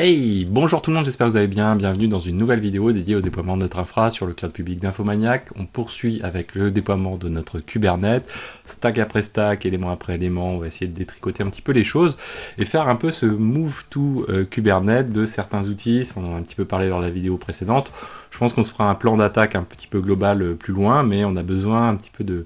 Hey, bonjour tout le monde, j'espère que vous allez bien, bienvenue dans une nouvelle vidéo dédiée au déploiement de notre infra sur le cloud public d'Infomaniac. On poursuit avec le déploiement de notre Kubernetes, stack après stack, élément après élément, on va essayer de détricoter un petit peu les choses et faire un peu ce move to Kubernetes de certains outils, on en a un petit peu parlé lors de la vidéo précédente. Je pense qu'on se fera un plan d'attaque un petit peu global plus loin, mais on a besoin un petit peu de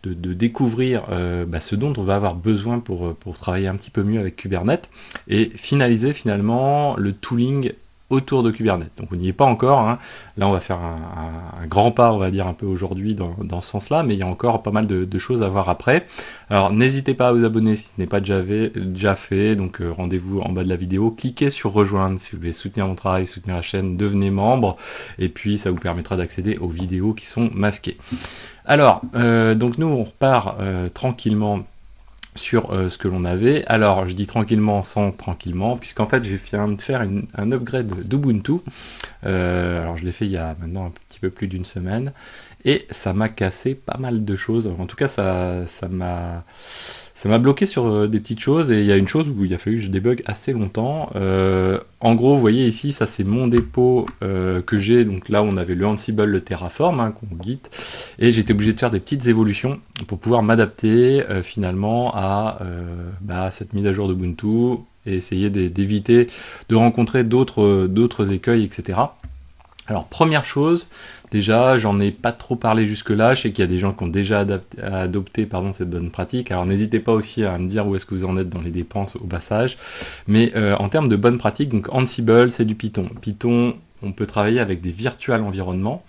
découvrir ce dont on va avoir besoin pour travailler un petit peu mieux avec Kubernetes et finaliser finalement le tooling autour de Kubernetes. Donc on n'y est pas encore, hein. Là on va faire un grand pas, on va dire un peu aujourd'hui dans ce sens-là, mais il y a encore pas mal de choses à voir après. Alors n'hésitez pas à vous abonner si ce n'est pas déjà fait, donc rendez-vous en bas de la vidéo, cliquez sur rejoindre si vous voulez soutenir mon travail, soutenir la chaîne, devenez membre, et puis ça vous permettra d'accéder aux vidéos qui sont masquées. Alors, donc nous on repart tranquillement sur ce que l'on avait. Alors, je dis tranquillement sans tranquillement, puisqu'en fait, j'ai viens de faire un upgrade d'Ubuntu. Alors, je l'ai fait il y a maintenant un petit peu plus d'une semaine, et ça m'a cassé pas mal de choses. En tout cas, ça m'a bloqué sur des petites choses, et il y a une chose où il a fallu que je débug assez longtemps. En gros, vous voyez ici, ça c'est mon dépôt que j'ai, donc là on avait le Ansible, le Terraform, hein, qu'on git, et j'étais obligé de faire des petites évolutions pour pouvoir m'adapter finalement à cette mise à jour d'Ubuntu, et essayer d'éviter de rencontrer d'autres écueils, etc. Alors première chose, déjà j'en ai pas trop parlé jusque là, je sais qu'il y a des gens qui ont déjà adopté cette bonne pratique, alors n'hésitez pas aussi à me dire où est-ce que vous en êtes dans les dépenses au passage, mais en termes de bonne pratique, donc Ansible c'est du Python. Python, on peut travailler avec des virtual environnements,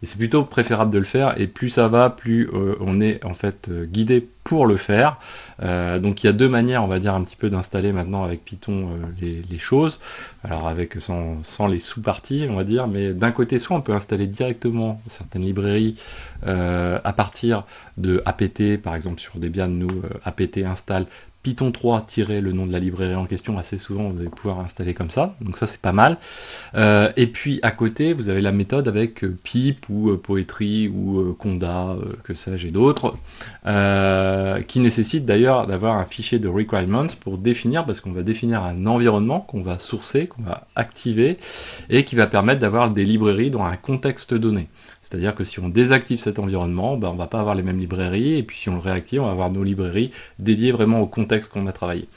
et c'est plutôt préférable de le faire, et plus ça va, plus on est en fait guidé pour le faire. Donc il y a deux manières, on va dire, un petit peu d'installer maintenant avec Python les choses, alors avec sans les sous-parties, on va dire, mais d'un côté, soit on peut installer directement certaines librairies à partir de apt, par exemple sur Debian, nous, apt install Python 3 le nom de la librairie en question, assez souvent vous allez pouvoir installer comme ça, donc ça c'est pas mal. Et puis à côté, vous avez la méthode avec pip ou Poetry ou Conda, que sais-je et d'autres, qui nécessite d'ailleurs d'avoir un fichier de requirements pour définir, parce qu'on va définir un environnement qu'on va sourcer, qu'on va activer, et qui va permettre d'avoir des librairies dans un contexte donné. C'est-à-dire que si on désactive cet environnement, on ne va pas avoir les mêmes librairies, et puis si on le réactive, on va avoir nos librairies dédiées vraiment au contexte qu'on a travaillé.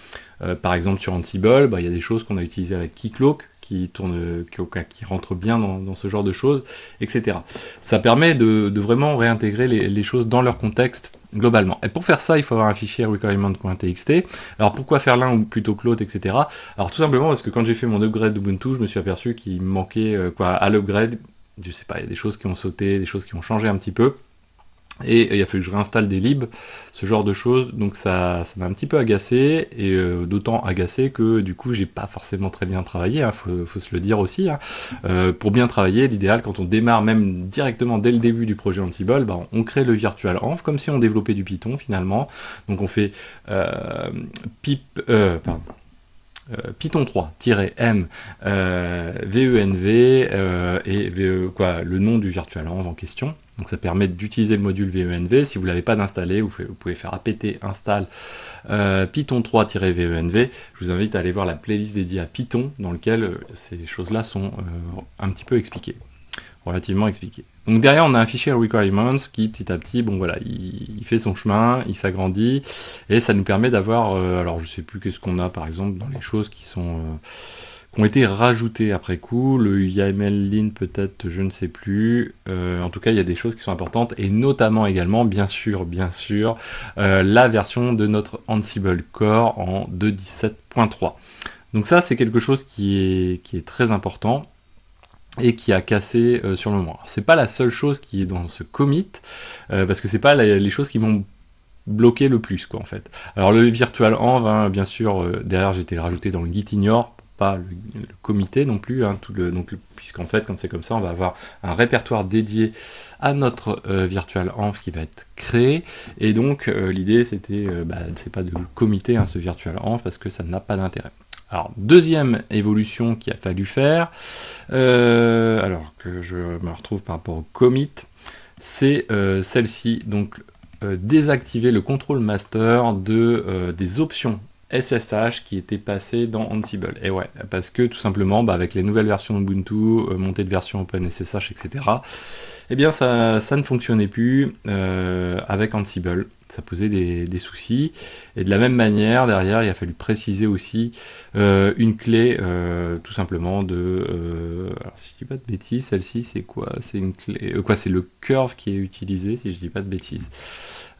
Par exemple sur Ansible, il y a des choses qu'on a utilisées avec Keycloak, qui rentre bien dans ce genre de choses, etc. Ça permet de vraiment réintégrer les choses dans leur contexte globalement. Et pour faire ça, il faut avoir un fichier requirement.txt. Alors pourquoi faire l'un ou plutôt que l'autre, etc. Alors tout simplement parce que quand j'ai fait mon upgrade d'Ubuntu, je me suis aperçu qu'il me manquait à l'upgrade, je sais pas, il y a des choses qui ont sauté, des choses qui ont changé un petit peu. Et il a fallu que je réinstalle des libs, ce genre de choses, donc ça m'a un petit peu agacé, et d'autant agacé que du coup j'ai pas forcément très bien travaillé, hein, faut se le dire aussi, hein. Pour bien travailler, l'idéal quand on démarre même directement dès le début du projet Ansible, on crée le virtual env, comme si on développait du Python finalement, donc on fait Python 3-m venv et le nom du virtual env en question. Donc ça permet d'utiliser le module venv. Si vous ne l'avez pas d'installer, vous pouvez faire apt install Python 3-venv. Je vous invite à aller voir la playlist dédiée à Python, dans laquelle ces choses-là sont un petit peu expliquées, relativement expliquées. Donc derrière, on a un fichier requirements qui, petit à petit, il fait son chemin, il s'agrandit, et ça nous permet d'avoir, alors je sais plus qu'est-ce qu'on a par exemple dans les choses qui ont été rajoutées après coup, le YAML lin peut-être, je ne sais plus, en tout cas il y a des choses qui sont importantes, et notamment également, bien sûr, la version de notre Ansible Core en 2.17.3. Donc ça c'est quelque chose qui est très important, et qui a cassé sur le moment. C'est pas la seule chose qui est dans ce commit, parce que c'est pas les choses qui m'ont bloqué le plus, quoi, en fait. Alors le virtual env, hein, bien sûr, derrière j'ai été rajouté dans le git ignore, pas le comité non plus, hein, puisqu'en fait quand c'est comme ça, on va avoir un répertoire dédié à notre virtual env qui va être créé, et donc l'idée c'était, c'est pas de le commiter, hein, ce virtual env, parce que ça n'a pas d'intérêt. Alors, deuxième évolution qu'il a fallu faire, alors que je me retrouve par rapport au commit, c'est celle-ci, donc désactiver le control master des options SSH qui était passé dans Ansible. Et ouais, parce que tout simplement, avec les nouvelles versions d'Ubuntu, montée de version OpenSSH, etc., eh bien ça ne fonctionnait plus avec Ansible. Ça posait des soucis. Et de la même manière, derrière, il a fallu préciser aussi une clé, tout simplement, alors si je dis pas de bêtises, celle-ci, c'est quoi? C'est une clé... c'est le curve qui est utilisé, si je dis pas de bêtises.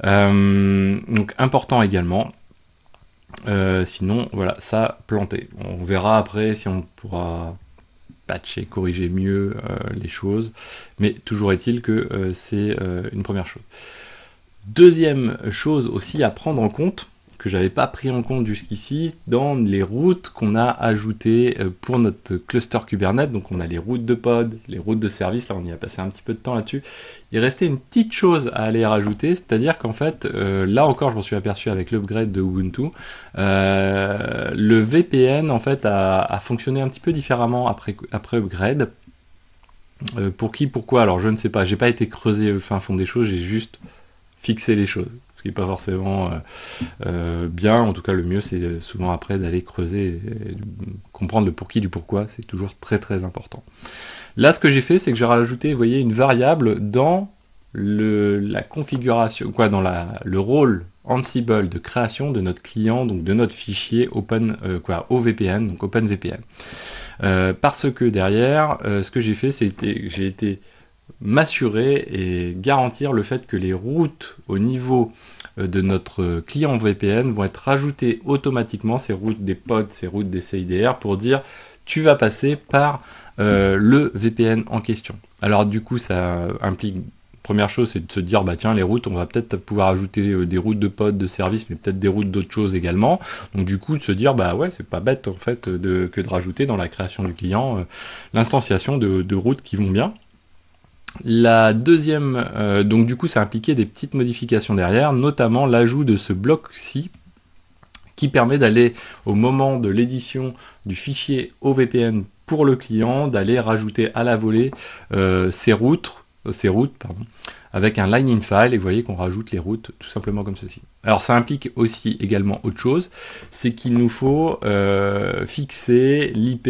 Donc important également. Sinon, voilà, ça planté. On verra après si on pourra patcher, corriger mieux les choses, mais toujours est-il que c'est une première chose. Deuxième chose aussi à prendre en compte, que j'avais pas pris en compte jusqu'ici, dans les routes qu'on a ajoutées pour notre cluster Kubernetes. Donc on a les routes de pod, les routes de service, là on y a passé un petit peu de temps là-dessus. Il restait une petite chose à aller rajouter, c'est-à-dire qu'en fait, là encore je m'en suis aperçu avec l'upgrade de Ubuntu, le VPN en fait a fonctionné un petit peu différemment après upgrade. Pour qui, pourquoi? Alors je ne sais pas, j'ai pas été creusé au fin fond des choses, j'ai juste fixé les choses. Ce qui n'est pas forcément bien, en tout cas le mieux c'est souvent après d'aller creuser et comprendre le pour qui du pourquoi, c'est toujours très très important. Là ce que j'ai fait c'est que j'ai rajouté, vous voyez, une variable dans la configuration, dans le rôle Ansible de création de notre client, donc de notre fichier OVPN, donc OpenVPN. Parce que derrière, ce que j'ai fait, c'était j'ai été m'assurer et garantir le fait que les routes au niveau de notre client VPN vont être rajoutées automatiquement, ces routes des pods, ces routes des CIDR, pour dire tu vas passer par le VPN en question. Alors du coup ça implique, première chose c'est de se dire tiens, les routes on va peut-être pouvoir ajouter des routes de pods de service, mais peut-être des routes d'autres choses également, donc du coup de se dire ouais, c'est pas bête en fait que de rajouter dans la création du client l'instanciation de routes qui vont bien. La deuxième, donc du coup ça impliquait des petites modifications derrière, notamment l'ajout de ce bloc-ci qui permet d'aller au moment de l'édition du fichier OVPN pour le client, d'aller rajouter à la volée ces routes, avec un line-in file, et vous voyez qu'on rajoute les routes tout simplement comme ceci. Alors ça implique aussi également autre chose, c'est qu'il nous faut fixer l'IP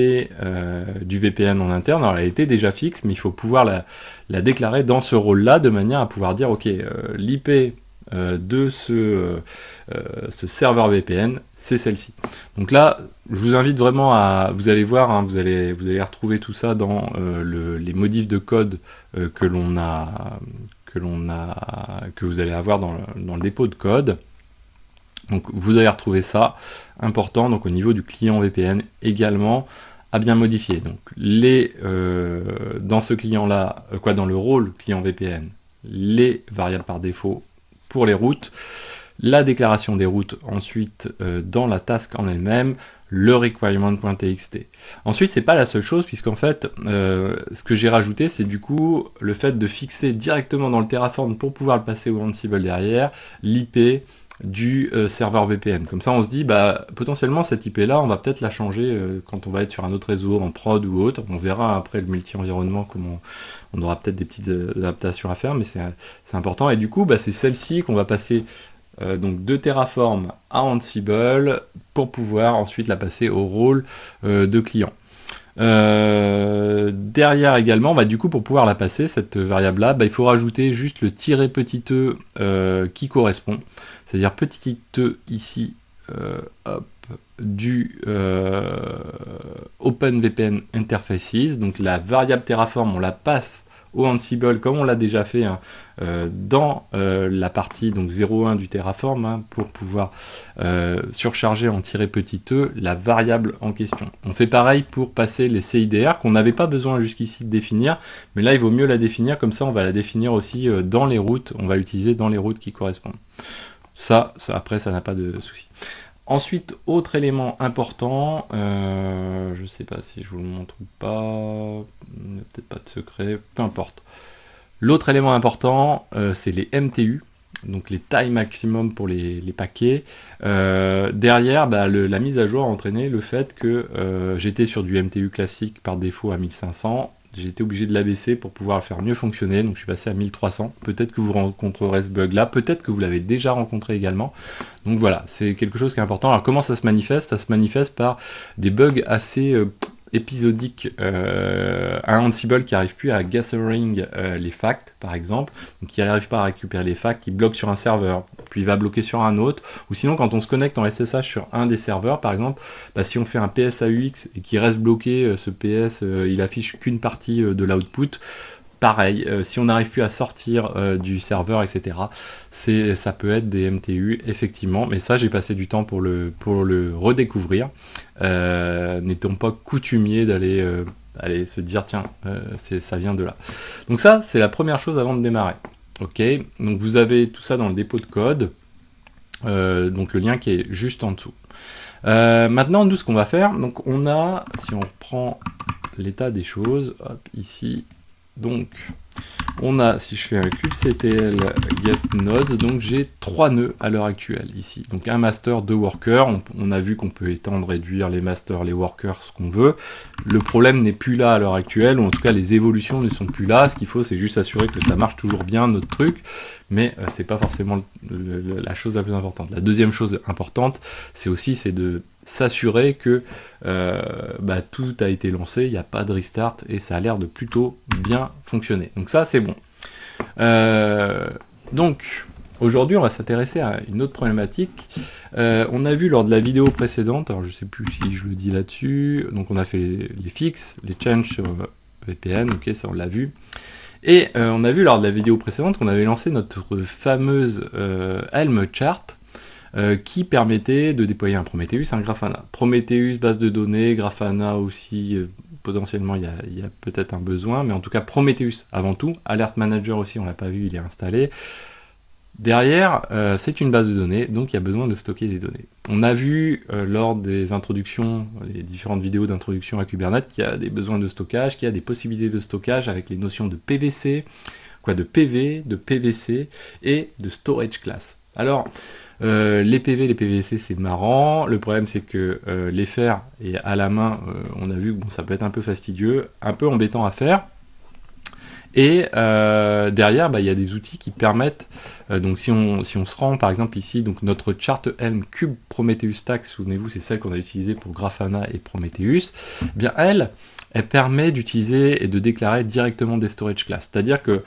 du VPN en interne. Alors elle était déjà fixe, mais il faut pouvoir la déclarer dans ce rôle-là, de manière à pouvoir dire, ok, l'IP de ce serveur VPN, c'est celle-ci. Donc là, je vous invite vraiment à, vous allez voir, hein, vous allez retrouver tout ça dans les modifs de code que vous allez avoir dans le dépôt de code. Donc vous allez retrouver ça, important, donc au niveau du client VPN également, à bien modifier. Donc dans ce client-là, dans le rôle client VPN, les variables par défaut pour les routes, la déclaration des routes ensuite dans la task en elle-même, le requirement.txt. Ensuite, c'est pas la seule chose, puisqu'en fait, ce que j'ai rajouté, c'est du coup le fait de fixer directement dans le Terraform pour pouvoir le passer au Ansible derrière, l'IP du serveur VPN. Comme ça, on se dit, potentiellement, cette IP-là, on va peut-être la changer quand on va être sur un autre réseau, en prod ou autre. On verra après le multi-environnement comment on aura peut-être des petites adaptations à faire, mais c'est important. Et du coup, c'est celle-ci qu'on va passer donc de Terraform à Ansible pour pouvoir ensuite la passer au rôle de client. Derrière également, du coup pour pouvoir la passer, cette variable là, il faut rajouter juste le tiret petit e qui correspond, c'est-à-dire petit e ici du OpenVPN Interfaces, donc la variable Terraform on la passe au Ansible comme on l'a déjà fait dans la partie donc 0.1 du Terraform pour pouvoir surcharger en tiret petit e la variable en question. On fait pareil pour passer les CIDR qu'on n'avait pas besoin jusqu'ici de définir, mais là il vaut mieux la définir, comme ça on va la définir aussi dans les routes, on va l'utiliser dans les routes qui correspondent. Ça après ça n'a pas de souci. Ensuite, autre élément important, je ne sais pas si je vous le montre ou pas, il n'y a peut-être pas de secret, peu importe. L'autre élément important, c'est les MTU, donc les tailles maximum pour les paquets. Derrière, la mise à jour a entraîné le fait que j'étais sur du MTU classique par défaut à 1500, J'ai été obligé de l'abaisser pour pouvoir le faire mieux fonctionner, donc je suis passé à 1300. Peut-être que vous rencontrerez ce bug là, peut-être que vous l'avez déjà rencontré également. Donc voilà, c'est quelque chose qui est important. Alors comment ça se manifeste? Ça se manifeste par des bugs assez épisodiques. Un Ansible qui n'arrive plus à gathering les facts, par exemple, donc qui n'arrive pas à récupérer les facts, qui bloque sur un serveur, puis il va bloquer sur un autre, ou sinon quand on se connecte en SSH sur un des serveurs, par exemple, bah, si on fait un PS AUX et qu'il reste bloqué, ce PS, il affiche qu'une partie de l'output. Pareil, si on n'arrive plus à sortir du serveur, etc., ça peut être des MTU, effectivement, mais ça, j'ai passé du temps pour le redécouvrir, n'étant pas coutumier d'aller se dire, tiens, ça vient de là. Donc ça, c'est la première chose avant de démarrer. Ok, donc vous avez tout ça dans le dépôt de code, donc le lien qui est juste en dessous. Maintenant, nous, ce qu'on va faire, donc on a, si on reprend l'état des choses, hop, ici, donc, on a, si je fais un kubectl get nodes, donc j'ai 3 nœuds à l'heure actuelle ici. Donc un master, 2 workers, on a vu qu'on peut étendre, réduire les masters, les workers, ce qu'on veut. Le problème n'est plus là à l'heure actuelle, ou en tout cas les évolutions ne sont plus là. Ce qu'il faut, c'est juste assurer que ça marche toujours bien, notre truc, mais c'est pas forcément la chose la plus importante. La deuxième chose importante, c'est de s'assurer que tout a été lancé, il n'y a pas de restart et ça a l'air de plutôt bien fonctionner. Donc ça, c'est bon. Donc, aujourd'hui, on va s'intéresser à une autre problématique. On a vu lors de la vidéo précédente, alors je ne sais plus si je le dis là-dessus, donc on a fait les fixes, les changes sur VPN, ok, ça on l'a vu. Et on a vu lors de la vidéo précédente qu'on avait lancé notre fameuse Helm chart, qui permettait de déployer un Prometheus, un Grafana. Prometheus, base de données, Grafana aussi, potentiellement il y a peut-être un besoin, mais en tout cas Prometheus avant tout, Alert Manager aussi, on l'a pas vu, il est installé. Derrière, c'est une base de données, donc il y a besoin de stocker des données. On a vu lors des introductions, les différentes vidéos d'introduction à Kubernetes, qu'il y a des besoins de stockage, qu'il y a des possibilités de stockage avec les notions de PVC, de PV, de PVC et de storage class. Alors, les PV, les PVC, c'est marrant. Le problème, c'est que les faire et à la main, on a vu que bon, ça peut être un peu fastidieux, un peu embêtant à faire. Et derrière, il y a des outils qui permettent, donc si on se rend par exemple ici, donc notre chart Helm Kube Prometheus Stack, souvenez-vous, c'est celle qu'on a utilisée pour Grafana et Prometheus, bien elle permet d'utiliser et de déclarer directement des storage classes. C'est-à-dire que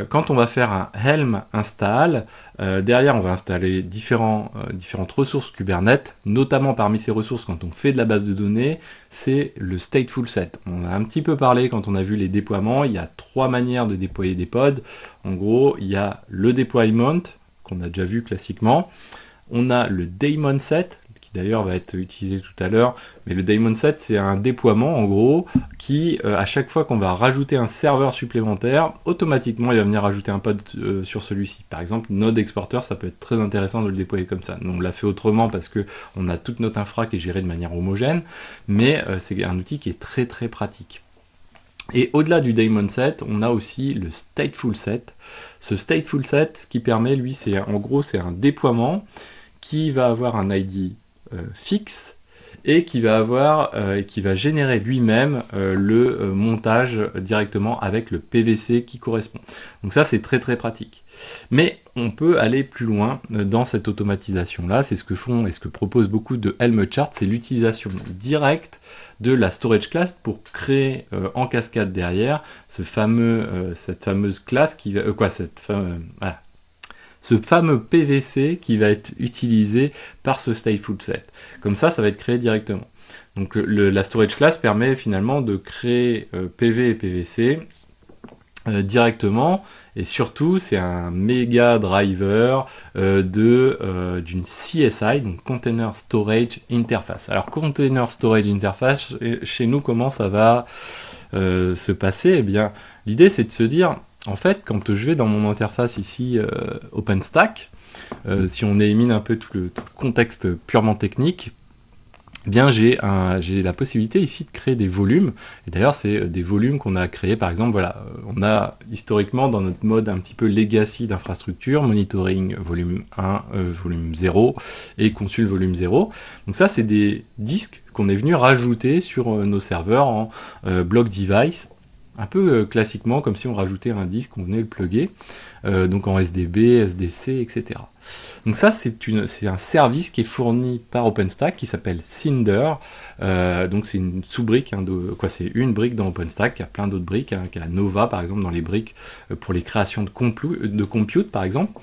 quand on va faire un Helm install, derrière on va installer différentes ressources Kubernetes, notamment parmi ces ressources quand on fait de la base de données, c'est le stateful set. On a un petit peu parlé quand on a vu les déploiements, il y a 3 manières de déployer des pods. En gros, il y a le deployment, qu'on a déjà vu classiquement, on a le daemon set, qui d'ailleurs va être utilisé tout à l'heure, mais le daemon set c'est un déploiement en gros qui à chaque fois qu'on va rajouter un serveur supplémentaire, automatiquement il va venir rajouter un pod sur celui-ci. Par exemple, Node Exporter, ça peut être très intéressant de le déployer comme ça. Nous, on l'a fait autrement parce que on a toute notre infra qui est gérée de manière homogène, mais c'est un outil qui est très très pratique. Et au-delà du daemon set, on a aussi le stateful set. Ce stateful set qui permet, lui, c'est en gros c'est un déploiement qui va avoir un ID fixe et qui va générer lui-même le montage directement avec le PVC qui correspond. Donc ça c'est très très pratique. Mais on peut aller plus loin dans cette automatisation là, c'est ce que font et ce que proposent beaucoup de Helm charts, c'est l'utilisation directe de la storage class pour créer en cascade derrière cette fameuse classe qui va ce fameux PVC qui va être utilisé par ce stateful set. Comme ça va être créé directement. Donc la storage class permet finalement de créer PV et PVC directement, et surtout c'est un méga driver d'une CSI, donc Container Storage Interface. Alors Container Storage Interface, chez nous comment ça va se passer? Eh bien l'idée c'est de se dire, en fait, quand je vais dans mon interface ici OpenStack, si on élimine un peu tout le contexte purement technique, eh bien j'ai la possibilité ici de créer des volumes. Et d'ailleurs, c'est des volumes qu'on a créés, par exemple, voilà, on a historiquement dans notre mode un petit peu legacy d'infrastructure, monitoring volume 1, volume 0 et consul volume 0. Donc ça, c'est des disques qu'on est venu rajouter sur nos serveurs en block device. un peu classiquement, comme si on rajoutait un disque, on venait le plugger, donc en SDB, SDC, etc. Donc ça, c'est un service qui est fourni par OpenStack qui s'appelle Cinder. Donc c'est une sous-brique, hein, c'est une brique dans OpenStack. Il y a plein d'autres briques, hein, il y a Nova par exemple dans les briques pour les créations de compute par exemple.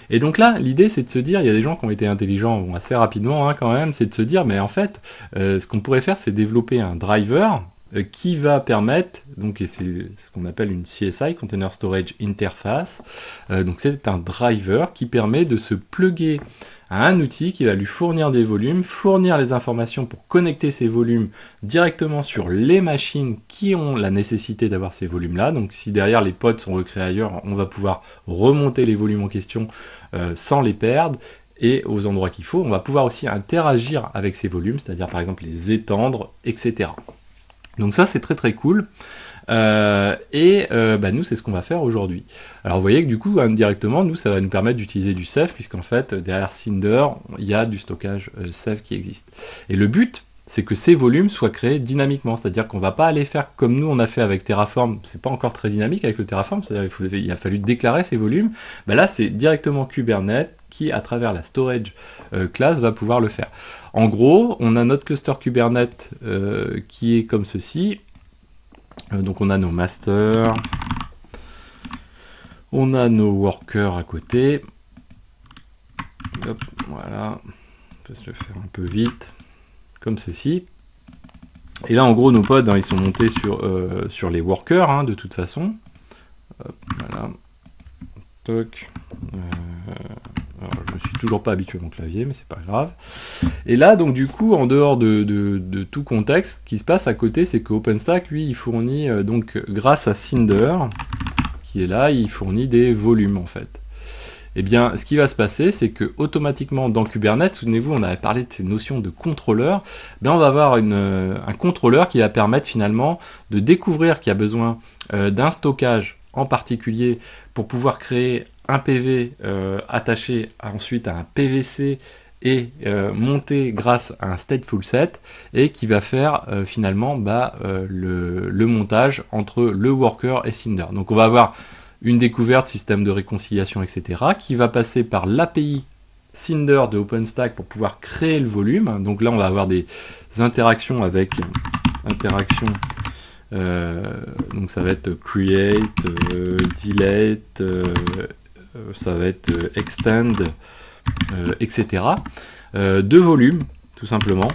Et donc là, l'idée c'est de se dire, il y a des gens qui ont été intelligents assez rapidement, hein, quand même, c'est de se dire, mais en fait, ce qu'on pourrait faire, c'est développer un driver qui va permettre, donc c'est ce qu'on appelle une CSI, Container Storage Interface, donc c'est un driver qui permet de se plugger à un outil qui va lui fournir des volumes, fournir les informations pour connecter ces volumes directement sur les machines qui ont la nécessité d'avoir ces volumes-là. Donc si derrière les pods sont recréés ailleurs, on va pouvoir remonter les volumes en question sans les perdre, et aux endroits qu'il faut. On va pouvoir aussi interagir avec ces volumes, c'est-à-dire par exemple les étendre, etc. Donc ça c'est très très cool. Nous c'est ce qu'on va faire aujourd'hui. Alors vous voyez que du coup indirectement nous ça va nous permettre d'utiliser du Ceph, puisqu'en fait derrière Cinder il y a du stockage Ceph qui existe. Et le but c'est que ces volumes soient créés dynamiquement, c'est-à-dire qu'on va pas aller faire comme nous on a fait avec Terraform, c'est pas encore très dynamique avec le Terraform, c'est-à-dire il a fallu déclarer ces volumes. Là c'est directement Kubernetes qui à travers la storage class va pouvoir le faire. En gros on a notre cluster Kubernetes qui est comme ceci. Donc on a nos masters, on a nos workers à côté. Hop, voilà, on peut se le faire un peu vite, comme ceci. Et là en gros nos pods, hein, ils sont montés sur les workers, hein, de toute façon. Hop, voilà. Toc. Alors, je ne suis toujours pas habitué à mon clavier, mais c'est pas grave. Et là, donc du coup, en dehors de tout contexte, ce qui se passe à côté, c'est que OpenStack, lui, il fournit, donc grâce à Cinder, qui est là, il fournit des volumes en fait. Eh bien, ce qui va se passer, c'est que automatiquement dans Kubernetes, souvenez-vous, on avait parlé de ces notions de contrôleur, on va avoir un contrôleur qui va permettre finalement de découvrir qu'il y a besoin d'un stockage en particulier pour pouvoir créer un PV attaché ensuite à un PVC et monté grâce à un stateful set, et qui va faire finalement le montage entre le worker et Cinder. Donc on va avoir une découverte, système de réconciliation, etc., qui va passer par l'API Cinder de OpenStack pour pouvoir créer le volume. Donc là on va avoir des interactions avec donc ça va être create, delete, ça va être extend, etc. De volume, tout simplement,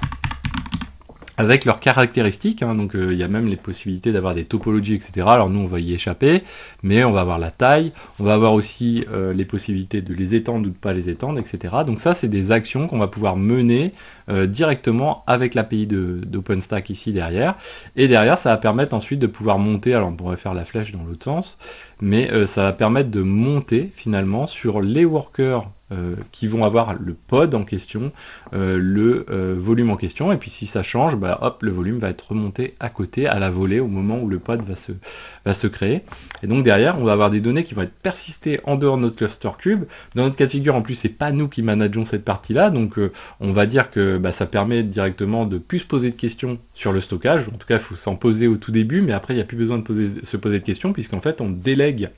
avec leurs caractéristiques, hein. Donc il y a même les possibilités d'avoir des topologies, etc. Alors nous on va y échapper, mais on va avoir la taille, on va avoir aussi les possibilités de les étendre ou de pas les étendre, etc. Donc ça c'est des actions qu'on va pouvoir mener directement avec l'API d'OpenStack ici derrière, et derrière ça va permettre ensuite de pouvoir monter, alors on pourrait faire la flèche dans l'autre sens, mais ça va permettre de monter finalement sur les workers qui vont avoir le pod en question, le volume en question, et puis si ça change, hop, le volume va être remonté à côté, à la volée, au moment où le pod va se créer. Et donc derrière, on va avoir des données qui vont être persistées en dehors de notre cluster cube. Dans notre cas de figure, en plus, c'est pas nous qui manageons cette partie-là, donc on va dire que ça permet directement de plus se poser de questions sur le stockage. En tout cas, il faut s'en poser au tout début, mais après, il n'y a plus besoin de se poser de questions, puisqu'en fait, on délègue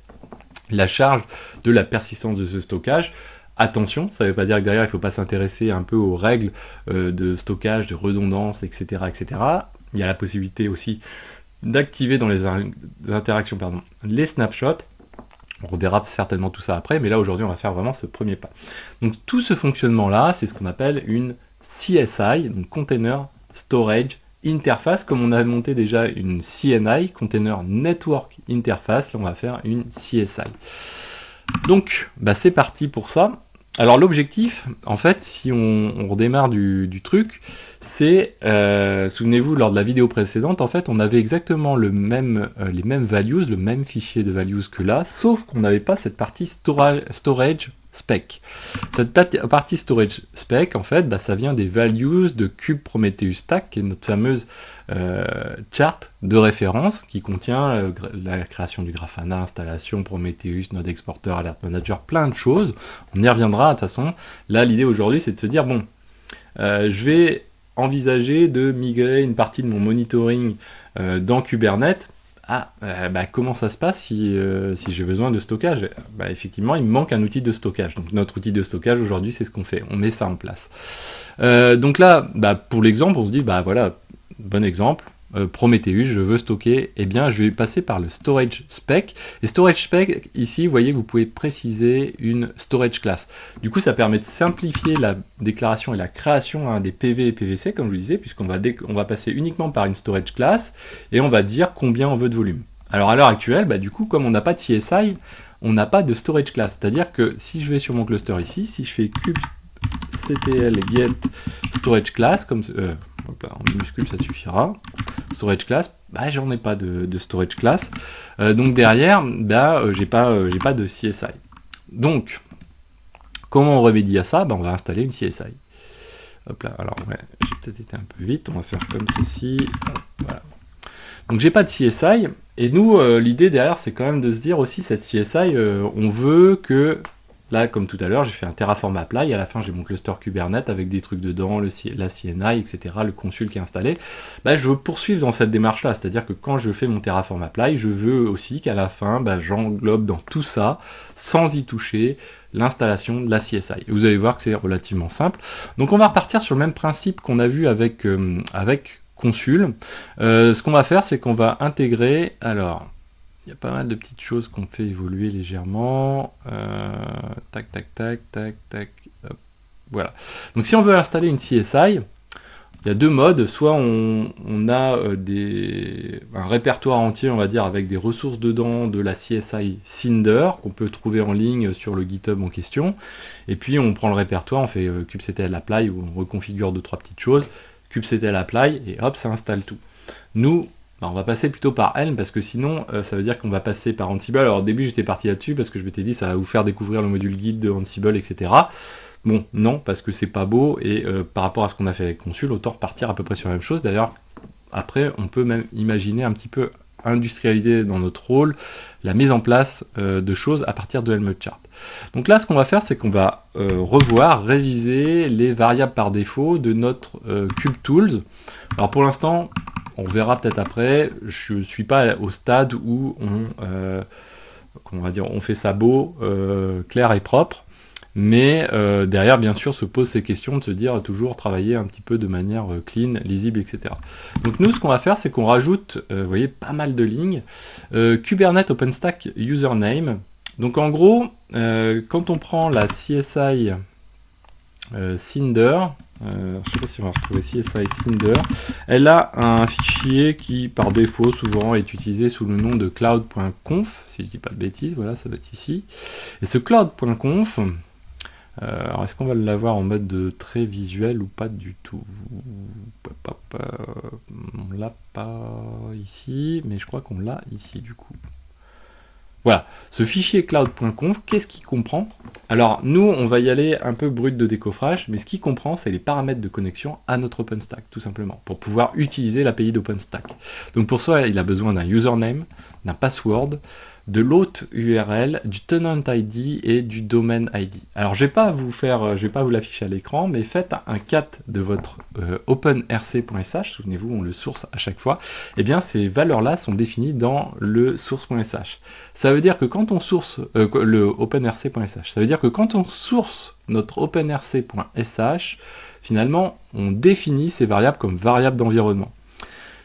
la charge de la persistance de ce stockage. Attention, ça ne veut pas dire que derrière il ne faut pas s'intéresser un peu aux règles de stockage, de redondance, etc., etc. Il y a la possibilité aussi d'activer dans les interactions les snapshots. On reverra certainement tout ça après, mais là aujourd'hui on va faire vraiment ce premier pas. Donc tout ce fonctionnement-là, c'est ce qu'on appelle une CSI, donc Container Storage Interface, comme on a monté déjà une CNI, Container Network Interface, là on va faire une CSI. Donc, c'est parti pour ça. Alors l'objectif, en fait, si on redémarre du truc, c'est, souvenez-vous, lors de la vidéo précédente, en fait, on avait exactement les mêmes values, le même fichier de values que là, sauf qu'on n'avait pas cette partie storage spec. Cette partie storage spec, en fait, ça vient des values de Kube Prometheus Stack, qui est notre fameuse chart de référence qui contient la création du Grafana, installation, Prometheus, Node Exporter, Alert Manager, plein de choses. On y reviendra de toute façon. Là, l'idée aujourd'hui, c'est de se dire, bon, je vais envisager de migrer une partie de mon monitoring dans Kubernetes comment ça se passe si j'ai besoin de stockage? Effectivement, il me manque un outil de stockage. Donc notre outil de stockage aujourd'hui, c'est ce qu'on fait, on met ça en place. Donc là, pour l'exemple, on se dit, voilà, bon exemple, Prometheus, je veux stocker, eh bien je vais passer par le storage spec. Et storage spec, ici, vous voyez, vous pouvez préciser une storage class. Du coup, ça permet de simplifier la déclaration et la création des PV et PVC, comme je vous disais, puisqu'on va passer uniquement par une storage class, et on va dire combien on veut de volume. Alors à l'heure actuelle, du coup, comme on n'a pas de CSI, on n'a pas de storage class. C'est-à-dire que si je vais sur mon cluster ici, si je fais kubectl get storage class, comme en minuscule ça suffira, storage class, j'en ai pas de storage class, donc derrière, j'ai pas de CSI. Donc, comment on remédie à ça? On va installer une CSI. Hop là, alors ouais, j'ai peut-être été un peu vite, on va faire comme ceci, voilà. Donc j'ai pas de CSI, et nous, l'idée derrière, c'est quand même de se dire aussi, cette CSI, on veut que, là, comme tout à l'heure, j'ai fait un Terraform Apply, à la fin j'ai mon cluster Kubernetes avec des trucs dedans, la CNI, etc., le consul qui est installé. Je veux poursuivre dans cette démarche-là, c'est-à-dire que quand je fais mon Terraform Apply, je veux aussi qu'à la fin, j'englobe dans tout ça, sans y toucher, l'installation de la CSI. Et vous allez voir que c'est relativement simple. Donc on va repartir sur le même principe qu'on a vu avec Consul. Ce qu'on va faire, c'est qu'on va intégrer, alors, il y a pas mal de petites choses qu'on fait évoluer légèrement. Tac, tac, tac, tac, tac. Hop. Voilà. Donc si on veut installer une CSI, il y a deux modes. Soit on a un répertoire entier, on va dire, avec des ressources dedans de la CSI Cinder, qu'on peut trouver en ligne sur le GitHub en question. Et puis on prend le répertoire, on fait kubectl apply, où on reconfigure 2-3 petites choses, kubectl apply, et hop, ça installe tout. Nous, on va passer plutôt par Helm, parce que sinon, ça veut dire qu'on va passer par Ansible. Alors au début, j'étais parti là-dessus, parce que je m'étais dit, ça va vous faire découvrir le module guide de Ansible, etc. Bon, non, parce que c'est pas beau, et par rapport à ce qu'on a fait avec Consul, autant repartir à peu près sur la même chose. D'ailleurs, après, on peut même imaginer un petit peu industrialiser dans notre rôle la mise en place de choses à partir de Helm chart. Donc là, ce qu'on va faire, c'est qu'on va réviser les variables par défaut de notre kubetools. Alors pour l'instant, on verra peut-être après, je ne suis pas au stade où on fait ça beau, clair et propre, mais derrière, bien sûr, se pose ces questions de se dire toujours travailler un petit peu de manière clean, lisible, etc. Donc nous, ce qu'on va faire, c'est qu'on rajoute, vous voyez, pas mal de lignes, Kubernetes OpenStack username. Donc en gros, quand on prend la CSI Cinder, je ne sais pas si on va retrouver CSI Cinder, elle a un fichier qui par défaut souvent est utilisé sous le nom de cloud.conf, si je ne dis pas de bêtises, voilà, ça doit être ici. Et ce cloud.conf, alors est-ce qu'on va l'avoir en mode très visuel ou pas du tout? On l'a pas ici, mais je crois qu'on l'a ici du coup. Voilà, ce fichier cloud.conf, qu'est-ce qu'il comprend? Alors, nous, on va y aller un peu brut de décoffrage, mais ce qu'il comprend, c'est les paramètres de connexion à notre OpenStack, tout simplement, pour pouvoir utiliser l'API d'OpenStack. Donc pour ça, il a besoin d'un username, d'un password, de l'hôte URL, du tenant ID et du domain ID. Alors je vais pas vous l'afficher à l'écran, mais faites un cat de votre openrc.sh, souvenez-vous, on le source à chaque fois. Eh bien ces valeurs-là sont définies dans le source.sh. Ça veut dire que quand on source le openrc.sh, ça veut dire que quand on source notre openrc.sh, finalement on définit ces variables comme variables d'environnement.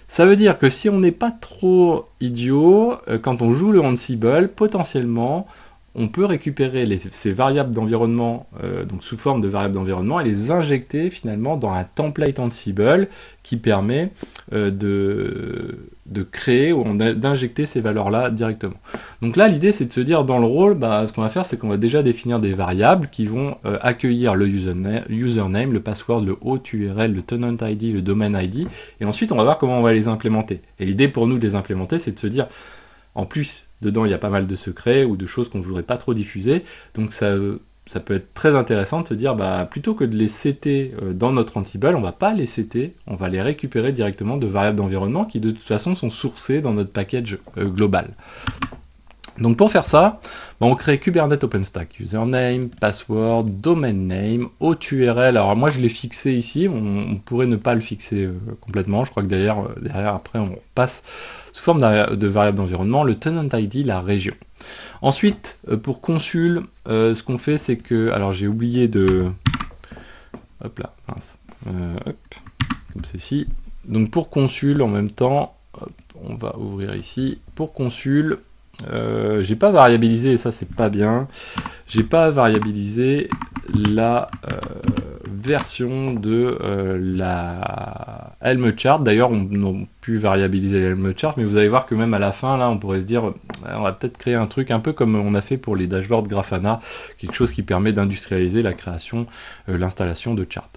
Ça veut dire que si on n'est pas trop idiot, quand on joue le Ansible, potentiellement, on peut récupérer ces variables d'environnement, donc sous forme de variables d'environnement, et les injecter finalement dans un template Ansible qui permet de créer ou d'injecter ces valeurs-là directement. Donc là, l'idée, c'est de se dire, dans le rôle, ce qu'on va faire, c'est qu'on va déjà définir des variables qui vont accueillir le username, le password, le hôte URL, le tenant ID, le domain ID, et ensuite, on va voir comment on va les implémenter. Et l'idée pour nous de les implémenter, c'est de se dire, en plus, dedans, il y a pas mal de secrets ou de choses qu'on ne voudrait pas trop diffuser, donc ça peut être très intéressant de se dire, plutôt que de les setter dans notre Ansible, on ne va pas les setter, on va les récupérer directement de variables d'environnement qui de toute façon sont sourcées dans notre package global. Donc pour faire ça, on crée Kubernetes OpenStack, username, password, domain name, auth URL. Alors moi je l'ai fixé ici, on pourrait ne pas le fixer complètement, je crois que derrière après on passe sous forme de variable d'environnement, le tenant ID, la région. Ensuite, pour consul, ce qu'on fait c'est que, alors j'ai oublié de... Hop là, mince. Hop, comme ceci. Donc pour consul, en même temps, hop, on va ouvrir ici, pour consul, j'ai pas variabilisé, et ça c'est pas bien, j'ai pas variabilisé la version de la Helm chart. D'ailleurs, on a pu variabiliser la Helm chart, mais vous allez voir que même à la fin, là, on pourrait se dire, on va peut-être créer un truc un peu comme on a fait pour les dashboards Grafana, quelque chose qui permet d'industrialiser la création, l'installation de charts.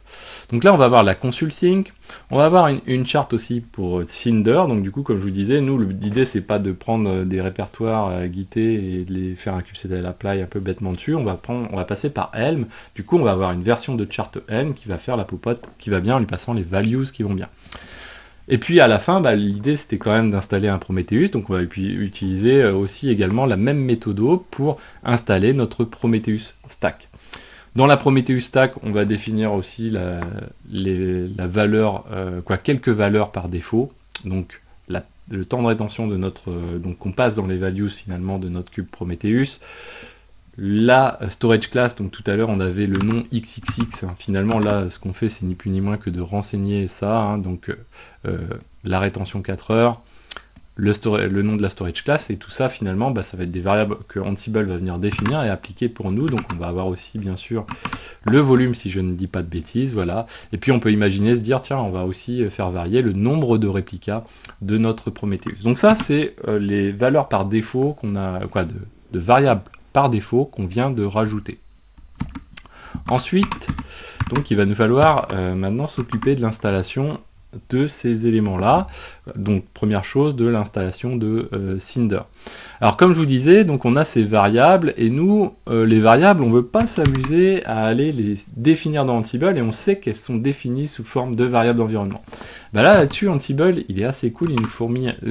Donc là, on va avoir la console sync, on va avoir une charte aussi pour Cinder. Donc du coup, comme je vous disais, nous, l'idée, c'est pas de prendre des répertoires guittés et de les faire un kubectl apply un peu bêtement dessus. On va passer par Helm. Du coup, on va avoir une version de chart Helm qui va faire la popote qui va bien en lui passant les values qui vont bien. Et puis à la fin, l'idée c'était quand même d'installer un Prometheus, donc on va utiliser aussi également la même méthode pour installer notre Prometheus stack. Dans la Prometheus stack, on va définir aussi la valeur, quelques valeurs par défaut. Donc le temps de rétention de notre, donc on passe dans les values finalement de notre cube Prometheus. La storage class, donc tout à l'heure on avait le nom XXX, hein. Finalement là ce qu'on fait c'est ni plus ni moins que de renseigner ça, hein. Donc la rétention 4 heures, le nom de la storage class, et tout ça finalement ça va être des variables que Ansible va venir définir et appliquer pour nous. Donc on va avoir aussi bien sûr le volume si je ne dis pas de bêtises, voilà. Et puis on peut imaginer se dire tiens, on va aussi faire varier le nombre de réplicas de notre Prometheus. Donc ça c'est les valeurs par défaut qu'on a, de variables par défaut qu'on vient de rajouter. Ensuite, donc il va nous falloir maintenant s'occuper de l'installation de ces éléments-là. Donc première chose, de l'installation de Cinder. Alors comme je vous disais, donc on a ces variables, et nous, les variables, on veut pas s'amuser à aller les définir dans Ansible, et on sait qu'elles sont définies sous forme de variables d'environnement. Là-dessus, Ansible, il est assez cool, il nous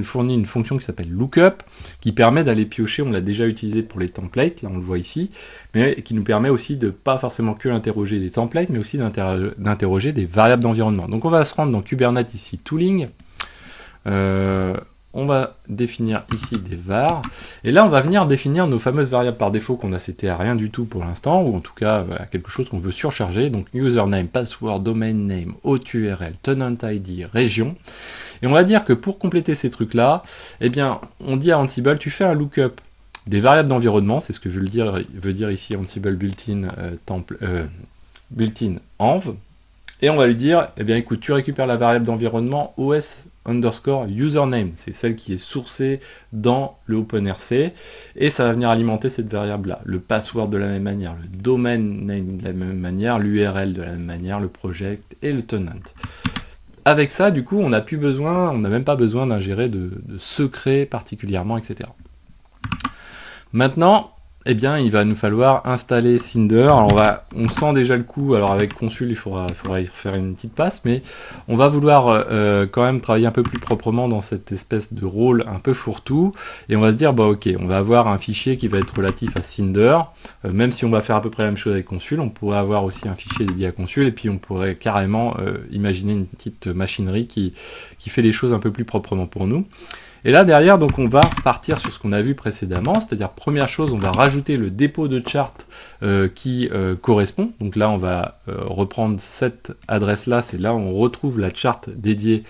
fournit une fonction qui s'appelle lookup, qui permet d'aller piocher, on l'a déjà utilisé pour les templates, là on le voit ici, mais qui nous permet aussi de pas forcément que interroger des templates, mais aussi d'interroger des variables d'environnement. Donc on va se rendre dans Kubernetes ici, tooling, on va définir ici des var, et là on va venir définir nos fameuses variables par défaut qu'on a setées à rien du tout pour l'instant, ou en tout cas à quelque chose qu'on veut surcharger, donc username, password, domain name, auth URL, tenant ID, région. Et on va dire que pour compléter ces trucs là, eh bien on dit à Ansible, tu fais un lookup des variables d'environnement, c'est ce que veut dire ici Ansible built-in env, et on va lui dire, eh bien écoute, tu récupères la variable d'environnement os_username, c'est celle qui est sourcée dans le OpenRC, et ça va venir alimenter cette variable-là, le password de la même manière, le domain name de la même manière, l'URL de la même manière, le project et le tenant. Avec ça, du coup, on n'a même pas besoin d'ingérer de secrets particulièrement, etc. Maintenant, eh bien, il va nous falloir installer Cinder. Alors on sent déjà le coup. Alors avec Consul, il faudra y faire une petite passe, mais on va vouloir quand même travailler un peu plus proprement dans cette espèce de rôle un peu fourre-tout. Et on va se dire, ok, on va avoir un fichier qui va être relatif à Cinder. Même si on va faire à peu près la même chose avec Consul, on pourrait avoir aussi un fichier dédié à Consul, et puis on pourrait carrément imaginer une petite machinerie qui fait les choses un peu plus proprement pour nous. Et là derrière, donc on va partir sur ce qu'on a vu précédemment, c'est-à-dire première chose, on va rajouter le dépôt de chart qui correspond. Donc là on va reprendre cette adresse-là, c'est là où on retrouve la chart dédiée